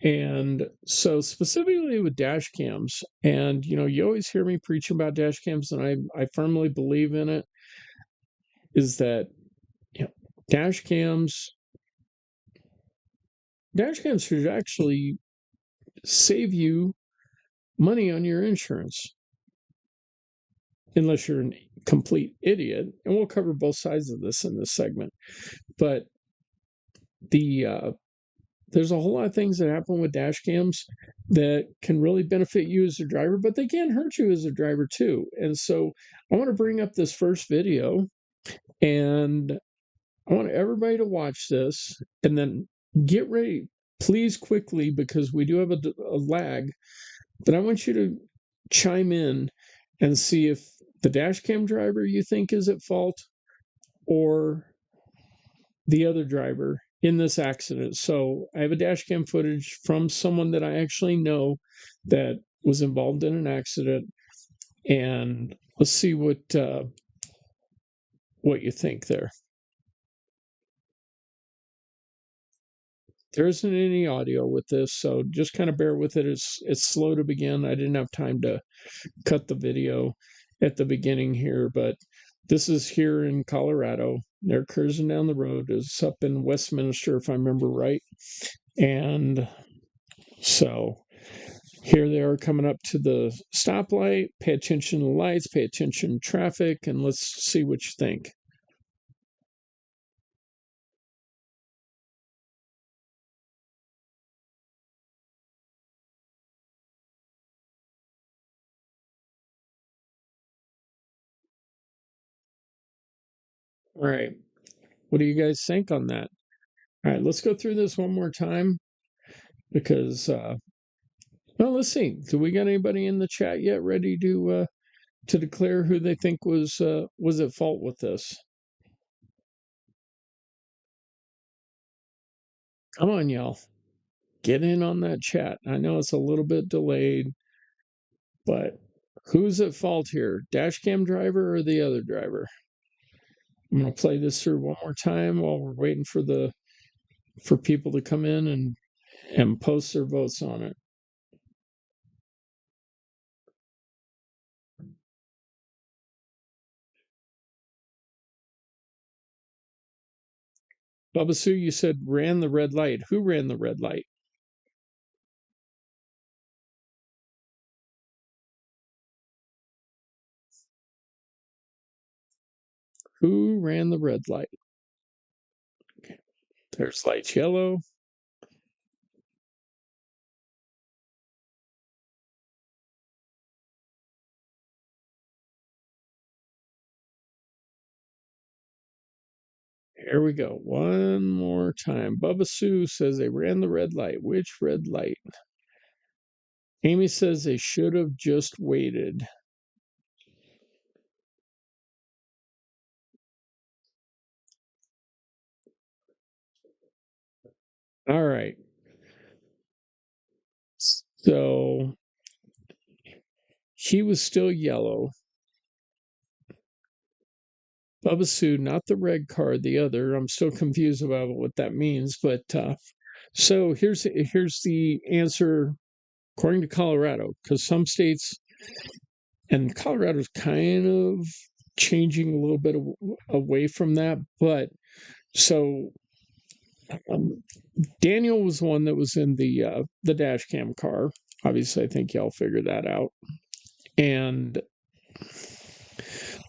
Speaker 3: And so specifically with dash cams, and you always hear me preach about dash cams, and I firmly believe in it, is that dash cams should actually save you money on your insurance, unless you're a complete idiot. And we'll cover both sides of this in this segment. But there's a whole lot of things that happen with dash cams that can really benefit you as a driver, but they can hurt you as a driver too. And so I want to bring up this first video, and I want everybody to watch this, and then get ready, please, quickly, because we do have a lag. But I want you to chime in and see if the dash cam driver you think is at fault, or the other driver in this accident. So I have a dash cam footage from someone that I actually know that was involved in an accident, and let's see what you think there. There isn't any audio with this, so just kind of bear with it. It's slow to begin. I didn't have time to cut the video at the beginning here, but this is here in Colorado. They're cruising down the road. It's up in Westminster, if I remember right. And so here they are coming up to the stoplight. Pay attention to the lights, pay attention to traffic, and let's see what you think. All right. What do you guys think on that? All right, let's go through this one more time because, well, let's see. Do we got anybody in the chat yet ready to declare who they think was at fault with this? Come on, y'all. Get in on that chat. I know it's a little bit delayed, but who's at fault here? Dashcam driver or the other driver? I'm going to play this through one more time while we're waiting for people to come in and post their votes on it. Bubba Sue, you said ran the red light. Who ran the red light? Who ran the red light? Okay. There's lights yellow. Here we go. One more time. Bubba Sue says they ran the red light. Which red light? Amy says they should have just waited. All right. So he was still yellow. Bubba Sue, not the red car, the other. I'm still confused about what that means. But so here's the answer according to Colorado, because some states, and Colorado's kind of changing a little bit away from that. But so Daniel was the one that was in the dash cam car. Obviously, I think y'all figured that out. And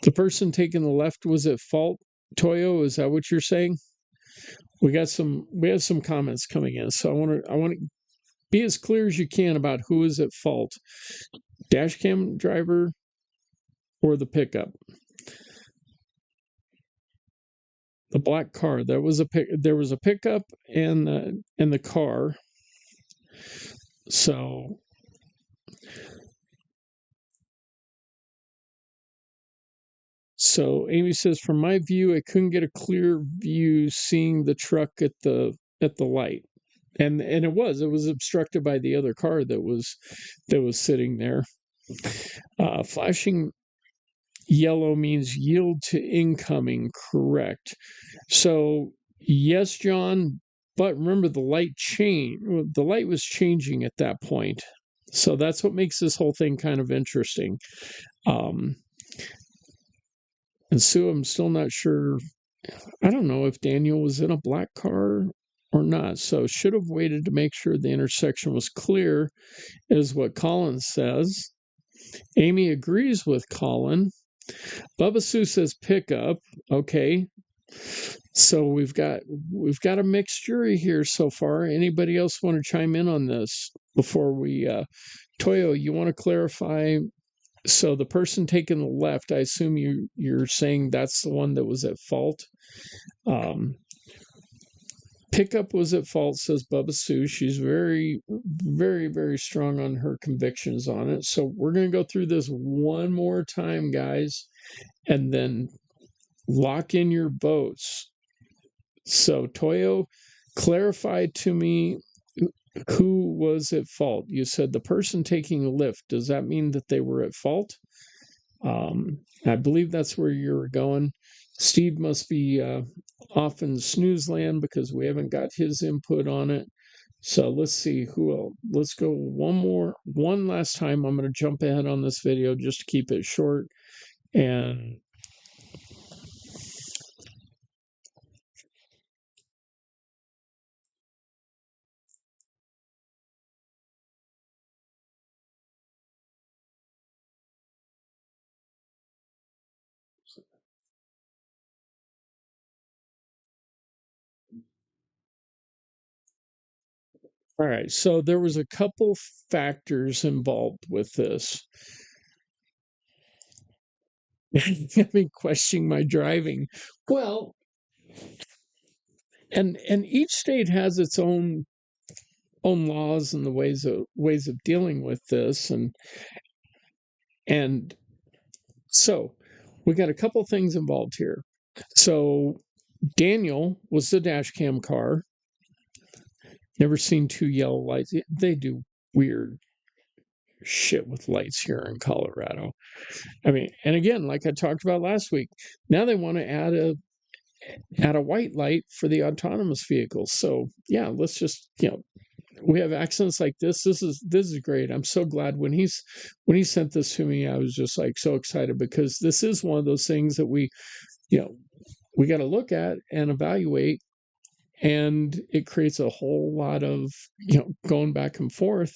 Speaker 3: the person taking the left was at fault. Toyo, is that what you're saying? We have some comments coming in, so I want to be as clear as you can about who is at fault. Dash cam driver or the pickup? The black car. There was a pickup and the car. So Amy says, from my view, I couldn't get a clear view seeing the truck at the light. And it was obstructed by the other car that was sitting there. Flashing yellow means yield to incoming, correct. So yes, John, but remember the light was changing at that point. So that's what makes this whole thing kind of interesting. And Sue, I'm still not sure. I don't know if Daniel was in a black car or not. So should have waited to make sure the intersection was clear, is what Colin says. Amy agrees with Colin. Bubba Sue says pickup. Okay. So we've got a mixed jury here so far. Anybody else want to chime in on this before we Toyo, you want to clarify? So the person taking the left, I assume you're saying that's the one that was at fault. Pickup was at fault, says Bubba Sue. She's very, very, very strong on her convictions on it. So we're going to go through this one more time, guys, and then lock in your votes. So Toyo, clarify to me who was at fault. You said the person taking a Lyft. Does that mean that they were at fault? I believe that's where you're going. Steve must be off in snooze land because we haven't got his input on it. So let's see who else. Let's go one last time. I'm going to jump ahead on this video just to keep it short. And All right, so there was a couple factors involved with this. I've been questioning my driving. Well, and each state has its own laws and the ways of dealing with this, and so we got a couple things involved here. So Daniel was the dash cam car. Never seen two yellow lights. They do weird shit with lights here in Colorado. I mean, and again, like I talked about last week, now they want to add a white light for the autonomous vehicles. So yeah, let's just, we have accidents like this. This is great. I'm so glad when he sent this to me, I was just like so excited, because this is one of those things that we got to look at and evaluate, and it creates a whole lot of going back and forth.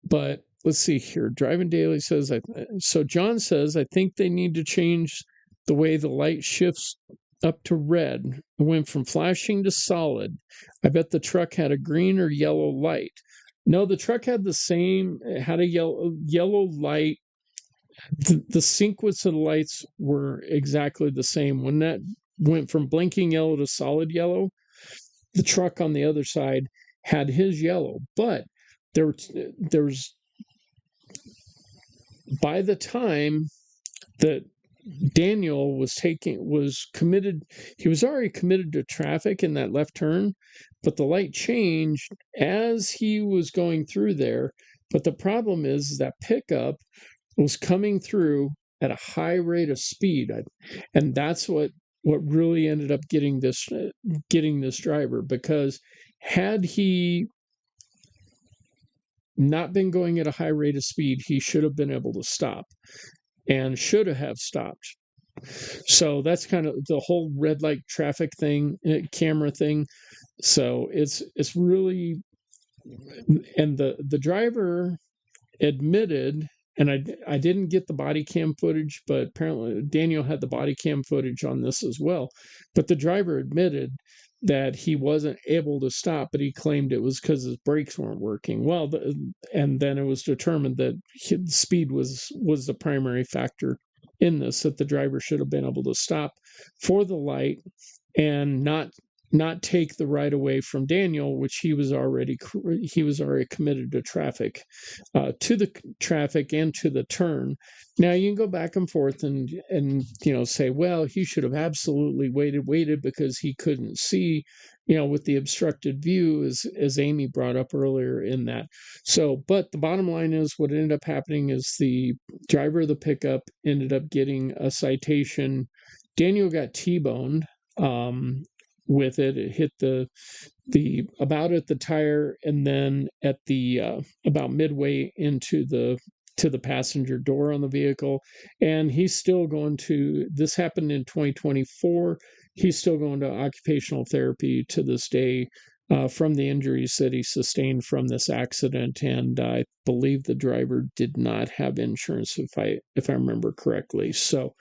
Speaker 3: But let's see here. Driving Daily says, so John says, I think they need to change the way the light shifts up to red. It went from flashing to solid. I bet the truck had a green or yellow light. No, the truck had had a yellow light. The sequence of the lights were exactly the same. When that went from blinking yellow to solid yellow, the truck on the other side had his yellow. But there's by the time that Daniel was committed, he was already committed to traffic in that left turn, but the light changed as he was going through there. But the problem is that pickup was coming through at a high rate of speed, and that's what really ended up getting this driver, because had he not been going at a high rate of speed, he should have been able to stop, and should have stopped. So that's kind of the whole red light traffic thing, camera thing. So it's really, and the driver admitted, and I didn't get the body cam footage, but apparently Daniel had the body cam footage on this as well. But the driver admitted that he wasn't able to stop, but he claimed it was because his brakes weren't working. Well, and then it was determined that speed was the primary factor in this, that the driver should have been able to stop for the light and not take the right away from Daniel, which he was already committed to traffic, to the traffic and to the turn. Now you can go back and forth and say, well, he should have absolutely waited because he couldn't see, with the obstructed view, as Amy brought up earlier in that. So, but the bottom line is, what ended up happening is the driver of the pickup ended up getting a citation. Daniel got T-boned. With it hit the about at the tire, and then at the about midway into the passenger door on the vehicle. And he's still going to, this happened in 2024, he's still going to occupational therapy to this day from the injuries that he sustained from this accident. And I believe the driver did not have insurance, if I remember correctly. So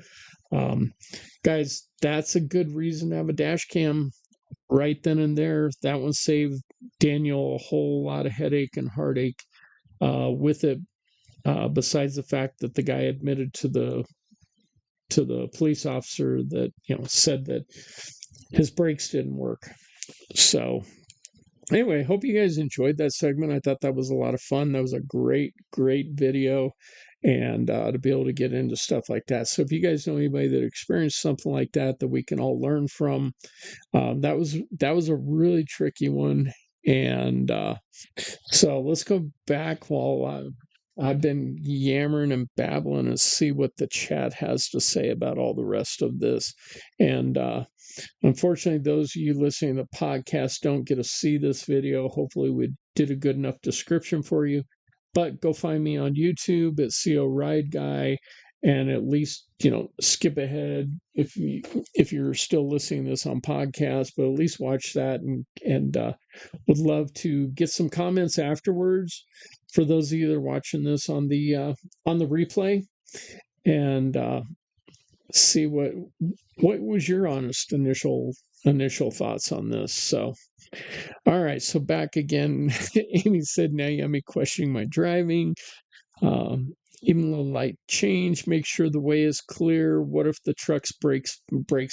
Speaker 3: guys, that's a good reason to have a dash cam right then and there. That one saved Daniel a whole lot of headache and heartache with it, besides the fact that the guy admitted to the police officer that said that his brakes didn't work. So anyway, hope you guys enjoyed that segment. I thought that was a lot of fun. That was a great video, and to be able to get into stuff like that. So if you guys know anybody that experienced something like that we can all learn from, that was a really tricky one. And so let's go back while I've been yammering and babbling and see what the chat has to say about all the rest of this. And unfortunately, those of you listening to the podcast don't get to see this video. Hopefully we did a good enough description for you. But go find me on YouTube at CO Ride Guy, and at least skip ahead if you're still listening to this on podcast. But at least watch that, and would love to get some comments afterwards for those of you that are watching this on the replay. And see what was your honest initial thoughts on this. So, all right, so back again. Amy said, now you have me questioning my driving. Even a little light change, make sure the way is clear. What if the truck's brakes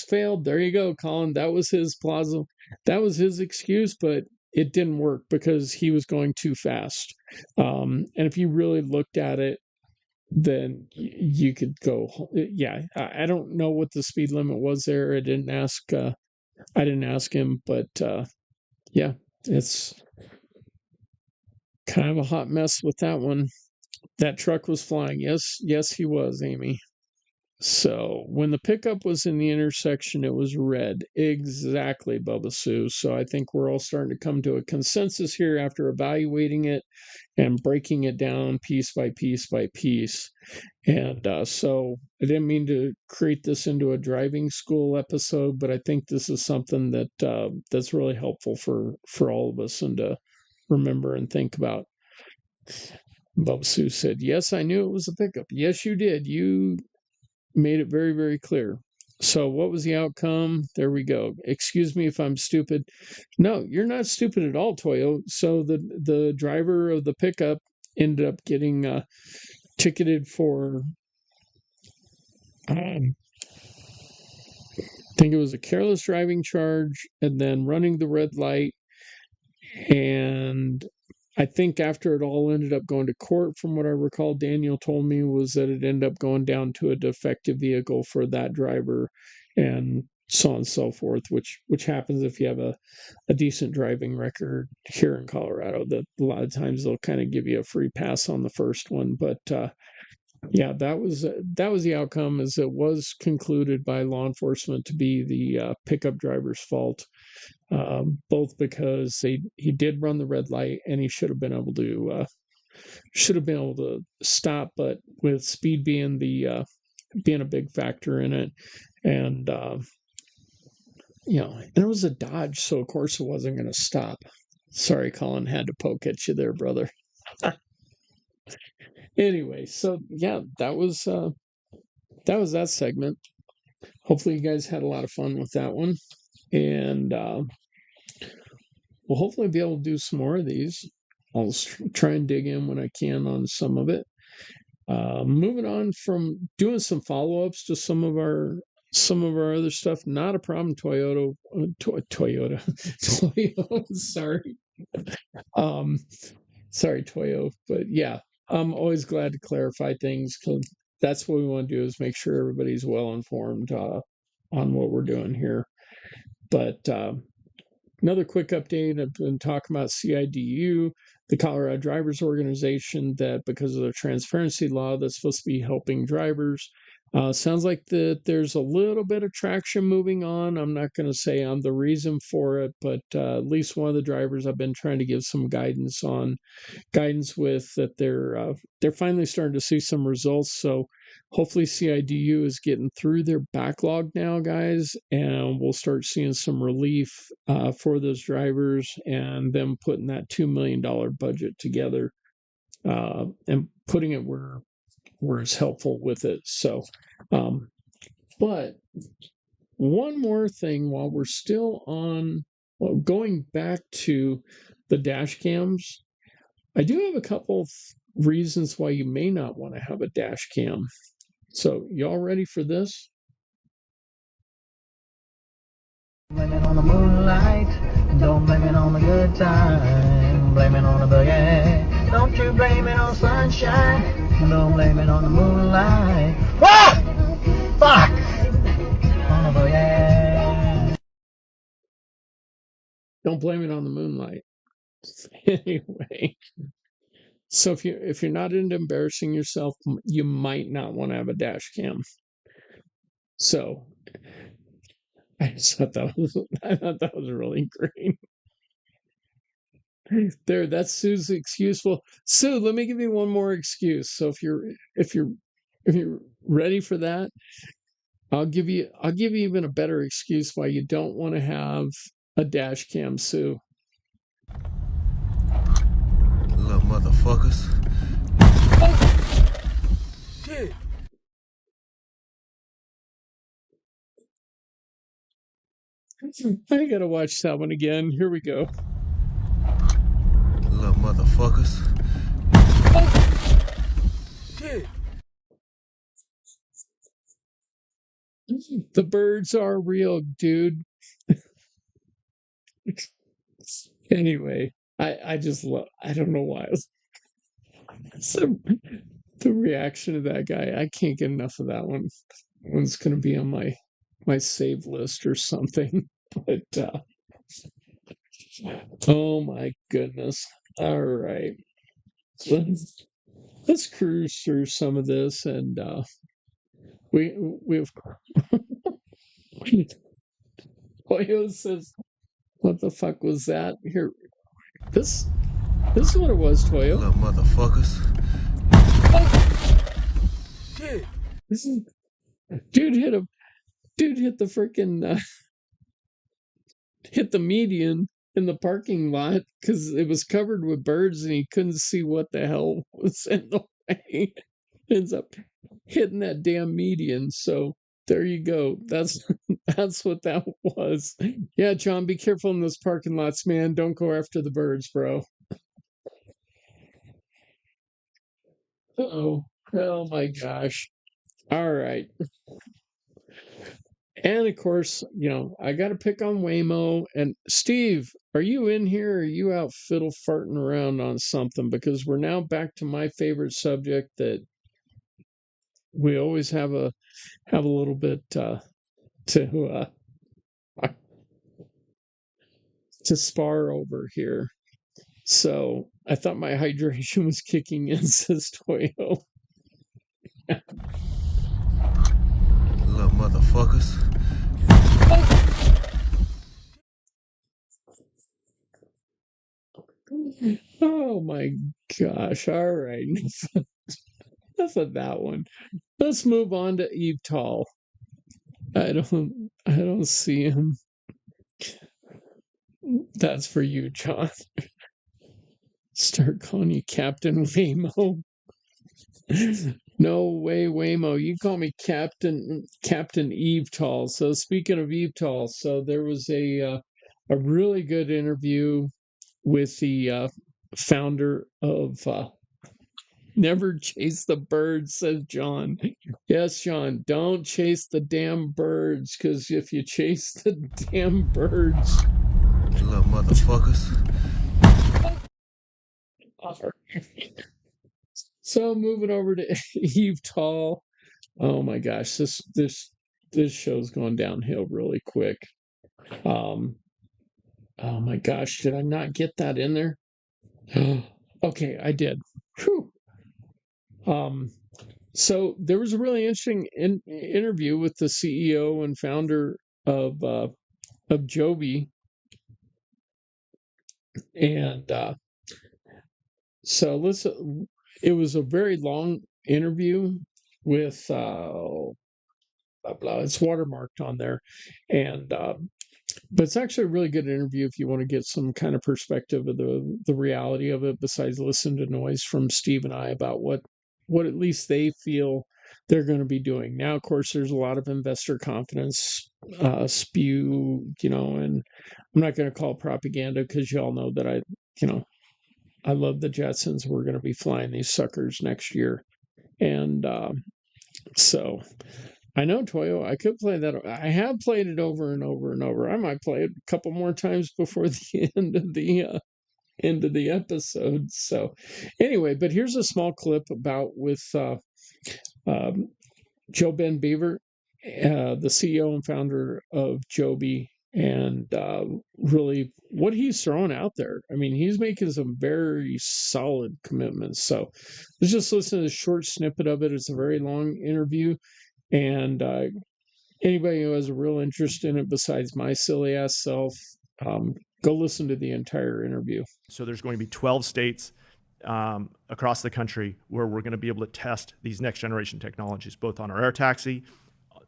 Speaker 3: failed? There you go, Colin. That was his plausible. That was his excuse, but it didn't work because he was going too fast. And if you really looked at it, then you could go. Yeah, I don't know what the speed limit was there. I didn't ask him, but yeah, it's kind of a hot mess with that one. That truck was flying. Yes, he was, Amy. So when the pickup was in the intersection, it was red. Exactly, Bubba Sue. So I think we're all starting to come to a consensus here after evaluating it and breaking it down piece by piece by piece. And so I didn't mean to create this into a driving school episode, but I think this is something that that's really helpful for all of us and to remember and think about. Bubba Sue said, yes, I knew it was a pickup. Yes, you did. You made it very, very clear. So what was the outcome? There we go. Excuse me if I'm stupid. No, you're not stupid at all, Toyo. So the driver of the pickup ended up getting ticketed for, I think it was a careless driving charge and then running the red light. And I think after it all ended up going to court, from what I recall, Daniel told me, was that it ended up going down to a defective vehicle for that driver and so on and so forth, which happens if you have a decent driving record here in Colorado, that a lot of times they'll kind of give you a free pass on the first one. But yeah, that was the outcome, is it was concluded by law enforcement to be the pickup driver's fault. Both because he did run the red light and he should have been able to stop, but with speed being being a big factor in it, and and it was a Dodge, so of course it wasn't going to stop. Sorry, Colin, had to poke at you there, brother. Anyway, so yeah, that was that segment. Hopefully you guys had a lot of fun with that one, and we'll hopefully be able to do some more of these. I'll try and dig in when I can on some of it. Moving on from doing some follow-ups to some of our other stuff. Not a problem, Toyota. Sorry. Sorry, Toyo. But yeah, I'm always glad to clarify things, because that's what we want to do, is make sure everybody's well informed on what we're doing here. But another quick update, I've been talking about CIDU, the Colorado Drivers Organization, that because of the transparency law that's supposed to be helping drivers. Sounds like there's a little bit of traction moving on. I'm not going to say I'm the reason for it, but at least one of the drivers I've been trying to give some guidance with, that they're finally starting to see some results. So hopefully CIDU is getting through their backlog now, guys, and we'll start seeing some relief for those drivers, and them putting that $2 million budget together and putting it where it's helpful with it. So, but one more thing while we're still on, going back to the dash cams, I do have a couple reasons why you may not want to have a dash cam. So, y'all ready for this?
Speaker 11: Blame it on the moonlight, don't blame it on the good time, blame it on the boogie. Don't you blame it on sunshine, don't blame it on the moonlight. Ah! Fuck! On the boogie.
Speaker 3: Don't blame it on the moonlight. Anyway, so if you're not into embarrassing yourself, you might not want to have a dash cam. So I thought that was really great. There, that's Sue's excuse. Well, Sue, let me give you one more excuse. So if you're ready for that, I'll give you even a better excuse why you don't want to have a dash cam, Sue.
Speaker 12: Little motherfuckers. Oh! Shit.
Speaker 3: I gotta watch that one again. Here we go.
Speaker 12: Little motherfuckers.
Speaker 3: Shit. The birds are real, dude. Anyway, I just love, I don't know why. So, the reaction of that guy, I can't get enough of that one. That one's going to be on my save list or something. But, oh my goodness. All right. Let's cruise through some of this, and we've Toyo says, what the fuck was that? Here, this is what it was, Toyo.
Speaker 12: Little motherfuckers.
Speaker 3: Shit. This is dude hit the freaking hit the median in the parking lot because it was covered with birds and he couldn't see what the hell was in the way. Ends up hitting that damn median. So there you go. That's what that was. Yeah, John, be careful in those parking lots, man. Don't go after the birds, bro. Oh my gosh. All right. And of course, I got to pick on Waymo. And Steve, are you in here? Or are you out fiddle farting around on something? Because we're now back to my favorite subject that we always have a little bit to spar over here. So I thought my hydration was kicking in, says Toyo.
Speaker 12: Little motherfuckers.
Speaker 3: Oh my gosh. All right. Enough of that one. Let's move on to Eve Tall. I don't see him. That's for you, John. Start calling you Captain Waymo. No way, Waymo. You call me Captain Eve Tall. So speaking of Eve Tall, so there was a really good interview with the founder of Never Chase the Birds, says John. Yes, John, don't chase the damn birds, because if you chase the damn birds...
Speaker 12: Little motherfuckers.
Speaker 3: So moving over to Eve Tall. Oh my gosh, this show's going downhill really quick. Oh my gosh, did I not get that in there? Okay, I did. Whew. So there was a really interesting interview with the CEO and founder of Joby, and so listen. It was a very long interview with blah, blah, it's watermarked on there, and but it's actually a really good interview if you want to get some kind of perspective of the reality of it, besides listen to noise from Steve and I about what at least they feel they're going to be doing. Now, of course, there's a lot of investor confidence spew, and I'm not going to call it propaganda because y'all know that I love the Jetsons. We're going to be flying these suckers next year. And so I know, Toyo, I could play that. I have played it over and over and over. I might play it a couple more times before the end of the episode. So anyway, but here's a small clip with Joe Ben Beaver, the CEO and founder of Joby, and really what he's throwing out there. I mean, he's making some very solid commitments. So let's just listen to a short snippet of it. It's a very long interview, and anybody who has a real interest in it besides my silly ass self, go listen to the entire interview.
Speaker 13: So there's going to be 12 states across the country where we're going to be able to test these next generation technologies, both on our air taxi,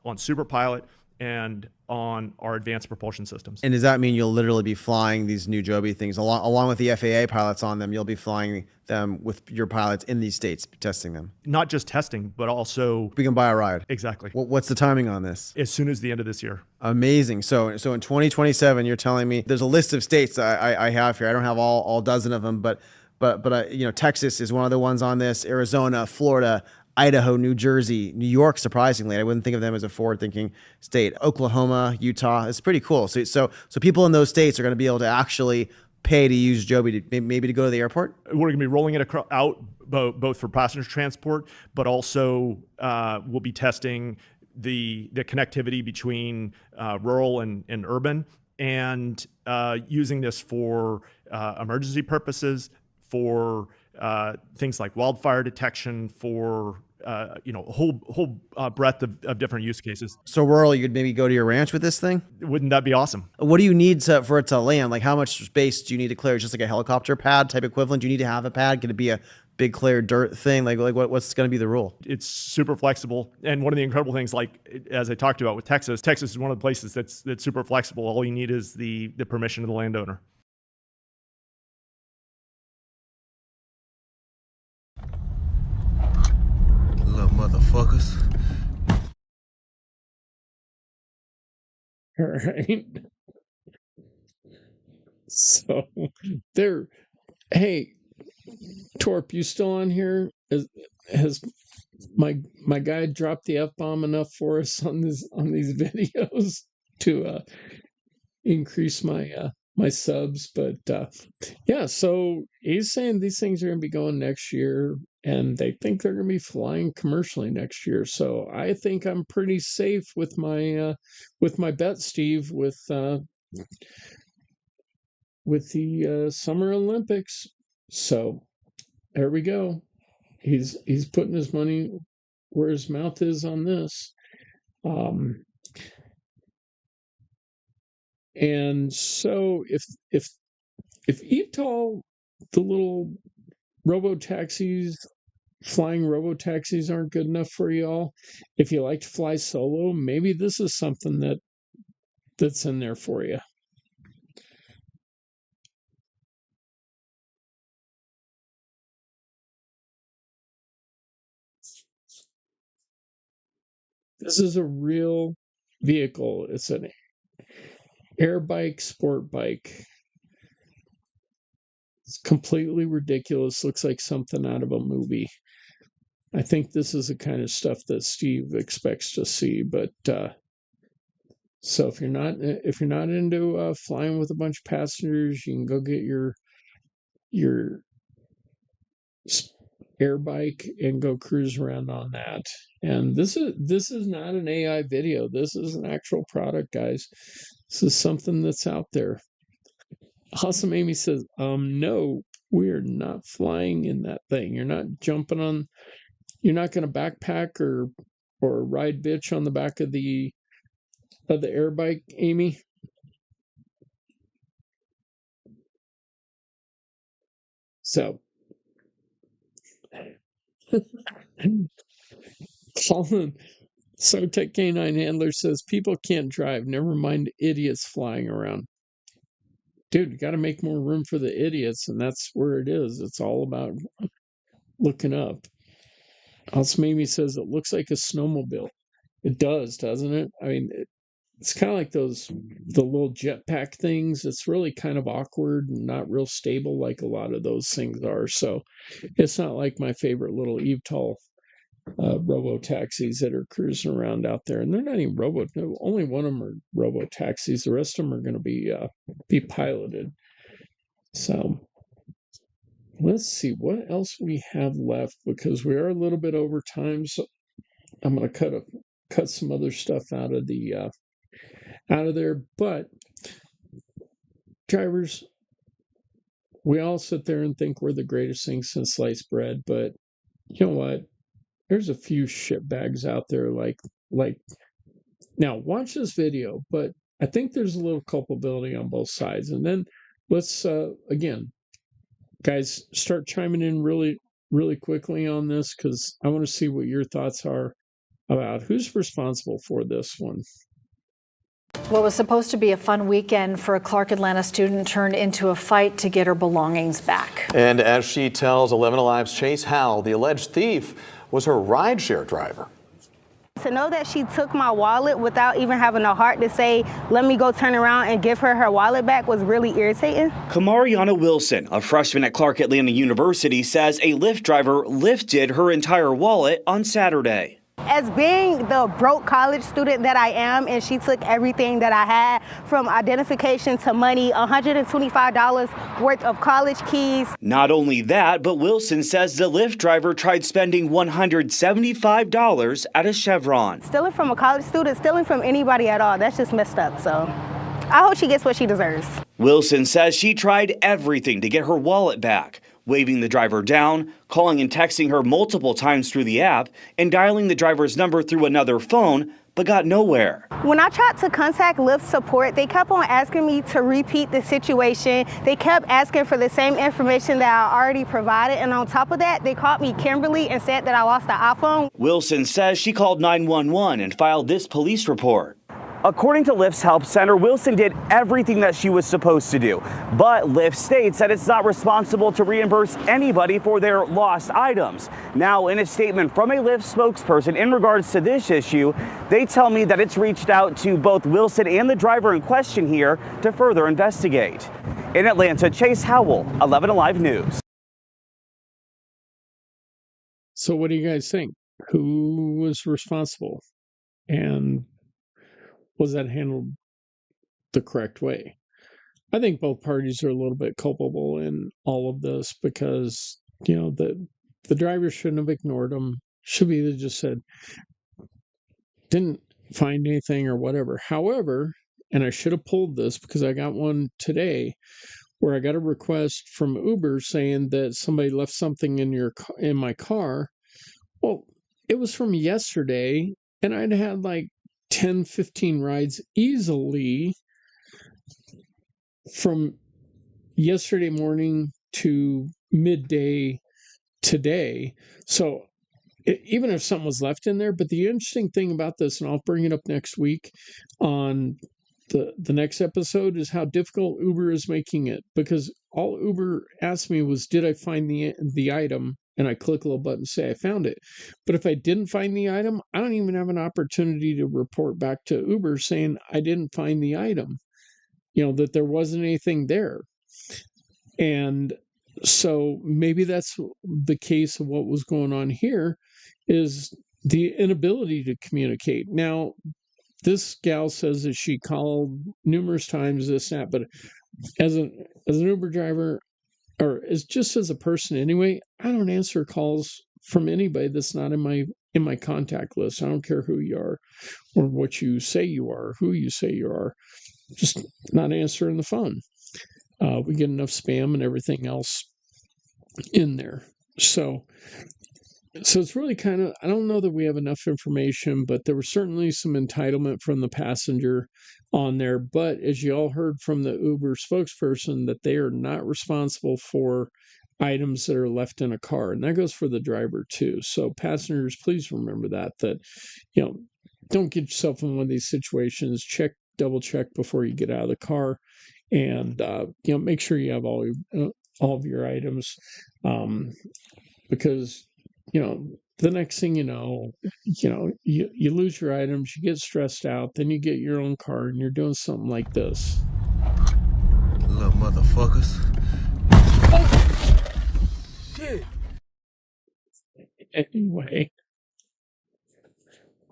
Speaker 13: on Superpilot, and on our advanced propulsion systems.
Speaker 14: And does that mean you'll literally be flying these new Joby things along with the FAA pilots on them? You'll be flying them with your pilots in these states, testing them?
Speaker 13: Not just testing, but also...
Speaker 14: We can buy a ride.
Speaker 13: Exactly.
Speaker 14: What's the timing on this?
Speaker 13: As soon as the end of this year.
Speaker 14: Amazing. So in 2027, you're telling me there's a list of states I have here. I don't have all dozen of them, but Texas is one of the ones on this. Arizona, Florida, Idaho, New Jersey, New York, surprisingly. I wouldn't think of them as a forward-thinking state. Oklahoma, Utah. It's pretty cool. So people in those states are going to be able to actually pay to use Joby maybe to go to the airport?
Speaker 13: We're going to be rolling it out both for passenger transport, but also we'll be testing the connectivity between rural and urban, and using this for emergency purposes, for things like wildfire detection, for a whole breadth of different use cases.
Speaker 14: So rural, you could maybe go to your ranch with this thing?
Speaker 13: Wouldn't that be awesome?
Speaker 14: What do you need for it to land? Like, how much space do you need to clear? Just like a helicopter pad type equivalent? Do you need to have a pad? Could it be a big clear dirt thing? Like what's going to be the rule?
Speaker 13: It's super flexible. And one of the incredible things, like as I talked about with Texas is one of the places that's super flexible. All you need is the permission of the landowner.
Speaker 12: Little motherfuckers.
Speaker 3: All right. So hey, Torp, you still on here? Has my guy dropped the F-bomb enough for us on these videos to increase my my subs? But yeah, so he's saying these things are going to be going next year, and they think they're going to be flying commercially next year. So I think I'm pretty safe with my bet, Steve, with the Summer Olympics. So there we go. He's putting his money where his mouth is on this. And so if eVTOL, the little flying robotaxis aren't good enough for y'all, if you like to fly solo, maybe this is something that's in there for you. This is a real vehicle. It's an air bike, sport bike. It's completely ridiculous. Looks like something out of a movie. I think this is the kind of stuff that Steve expects to see. But so if you're not into flying with a bunch of passengers, you can go get your air bike and go cruise around on that. And this is not an AI video. This is an actual product, guys. This is something that's out there. Awesome Amy says, no, we're not flying in that thing. You're not jumping on, you're not going to backpack or ride bitch on the back of the air bike, Amy. So Colin, Sotech K9 Handler says, people can't drive, never mind idiots flying around. Dude, you got to make more room for the idiots, and that's where it is. It's all about looking up. Awesome Amy says, it looks like a snowmobile. It does, doesn't it? I mean, it's kind of like the little jetpack things. It's really kind of awkward and not real stable like a lot of those things are. So it's not like my favorite little eVTOL robo-taxis that are cruising around out there. And they're not even only one of them are robo-taxis. The rest of them are going to be piloted. So let's see what else we have left, because we are a little bit over time. So I'm going to cut some other stuff out of there. But drivers, we all sit there and think we're the greatest thing since sliced bread, but you know what? There's a few shitbags out there like now watch this video, but I think there's a little culpability on both sides. And then let's again, guys, start chiming in really, really quickly on this, because I want to see what your thoughts are about who's responsible for this one.
Speaker 15: What was supposed to be a fun weekend for a Clark Atlanta student turned into a fight to get her belongings back.
Speaker 16: And as she tells 11 Alive's Chase Howell, the alleged thief was her rideshare driver.
Speaker 17: To know that she took my wallet without even having the heart to say, let me go turn around and give her wallet back was really irritating.
Speaker 18: Kamariana Wilson, a freshman at Clark Atlanta University, says a Lyft driver lifted her entire wallet on Saturday.
Speaker 17: As being the broke college student that I am, and she took everything that I had, from identification to money, $125 worth of college keys.
Speaker 18: Not only that, but Wilson says the Lyft driver tried spending $175 at a Chevron.
Speaker 17: Stealing from a college student, stealing from anybody at all, that's just messed up. So I hope she gets what she deserves.
Speaker 18: Wilson says she tried everything to get her wallet back, waving the driver down, calling and texting her multiple times through the app, and dialing the driver's number through another phone, but got nowhere.
Speaker 17: When I tried to contact Lyft support, they kept on asking me to repeat the situation. They kept asking for the same information that I already provided, and on top of that, they called me Kimberly and said that I lost the iPhone.
Speaker 18: Wilson says she called 911 and filed this police report. According to Lyft's Help Center, Wilson did everything that she was supposed to do. But Lyft states that it's not responsible to reimburse anybody for their lost items. Now, in a statement from a Lyft spokesperson in regards to this issue, they tell me that it's reached out to both Wilson and the driver in question here to further investigate. In Atlanta, Chase Howell, 11 Alive News.
Speaker 3: So what do you guys think? Who was responsible? And was that handled the correct way? I think both parties are a little bit culpable in all of this because, you know, the driver shouldn't have ignored them. Should be they just said, didn't find anything or whatever. However, and I should have pulled this because I got one today where I got a request from Uber saying that somebody left something in my car. Well, it was from yesterday and I'd had like 10, 15 rides easily from yesterday morning to midday today. So even if something was left in there, but the interesting thing about this, and I'll bring it up next week on the next episode, is how difficult Uber is making it, because all Uber asked me was, did I find the item? And I click a little button and say I found it. But if I didn't find the item, I don't even have an opportunity to report back to Uber saying I didn't find the item, you know, that there wasn't anything there. And so maybe that's the case of what was going on here, is the inability to communicate. Now, this gal says that she called numerous times, this, that, but as an Uber driver, or just as a person anyway, I don't answer calls from anybody that's not in my contact list. I don't care who you are or what you say you are, who you say you are. Just not answering the phone. We get enough spam and everything else in there. So it's really kind of, I don't know that we have enough information, but there was certainly some entitlement from the passenger on there. But as you all heard from the Uber spokesperson, that they are not responsible for items that are left in a car. And that goes for the driver too. So passengers, please remember that, you know, don't get yourself in one of these situations. Double check before you get out of the car, and you know, make sure you have all of your items, because, you know, the next thing you know, you lose your items, you get stressed out, then you get your own car and you're doing something like this.
Speaker 12: Little motherfuckers.
Speaker 3: Shit. Anyway,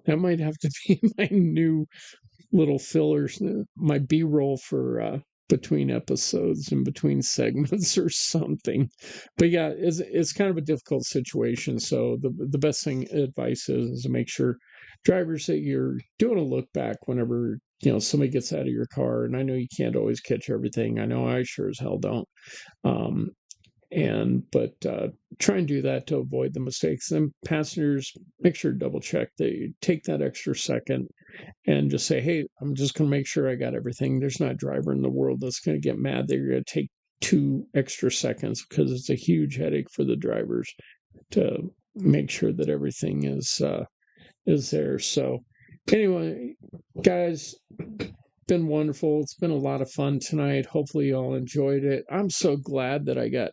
Speaker 3: that might have to be my new little fillers, my B-roll for between episodes and between segments or something. But yeah, it's kind of a difficult situation. So the best advice is to make sure drivers that you're doing a look back whenever, you know, somebody gets out of your car. And I know you can't always catch everything. I know I sure as hell don't. But try and do that to avoid the mistakes. Then passengers, make sure to double check. They take that extra second and just say, hey, I'm just going to make sure I got everything. There's not a driver in the world that's going to get mad that you're going to take 2 extra seconds, because it's a huge headache for the drivers to make sure that everything is there. So anyway, guys, been wonderful. It's been a lot of fun tonight. Hopefully you all enjoyed it. I'm so glad that I got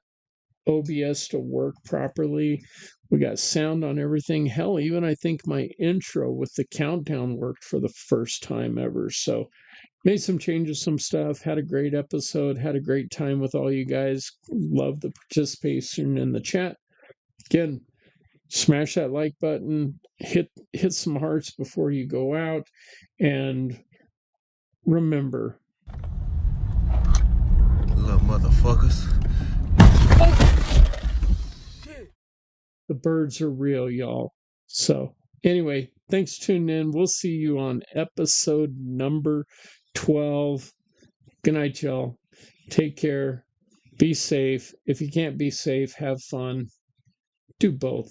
Speaker 3: OBS to work properly. We got sound on everything. Hell, even I think my intro with the countdown worked for the first time ever. So made some changes, some stuff, had a great episode, had a great time with all you guys. Love the participation in the chat. Again, smash that like button, hit some hearts before you go out, and remember,
Speaker 12: Little motherfuckers.
Speaker 3: the birds are real, y'all. So anyway, thanks for tuning in. We'll see you on episode number 12. Good night, y'all. Take care. Be safe. If you can't be safe, have fun. Do both.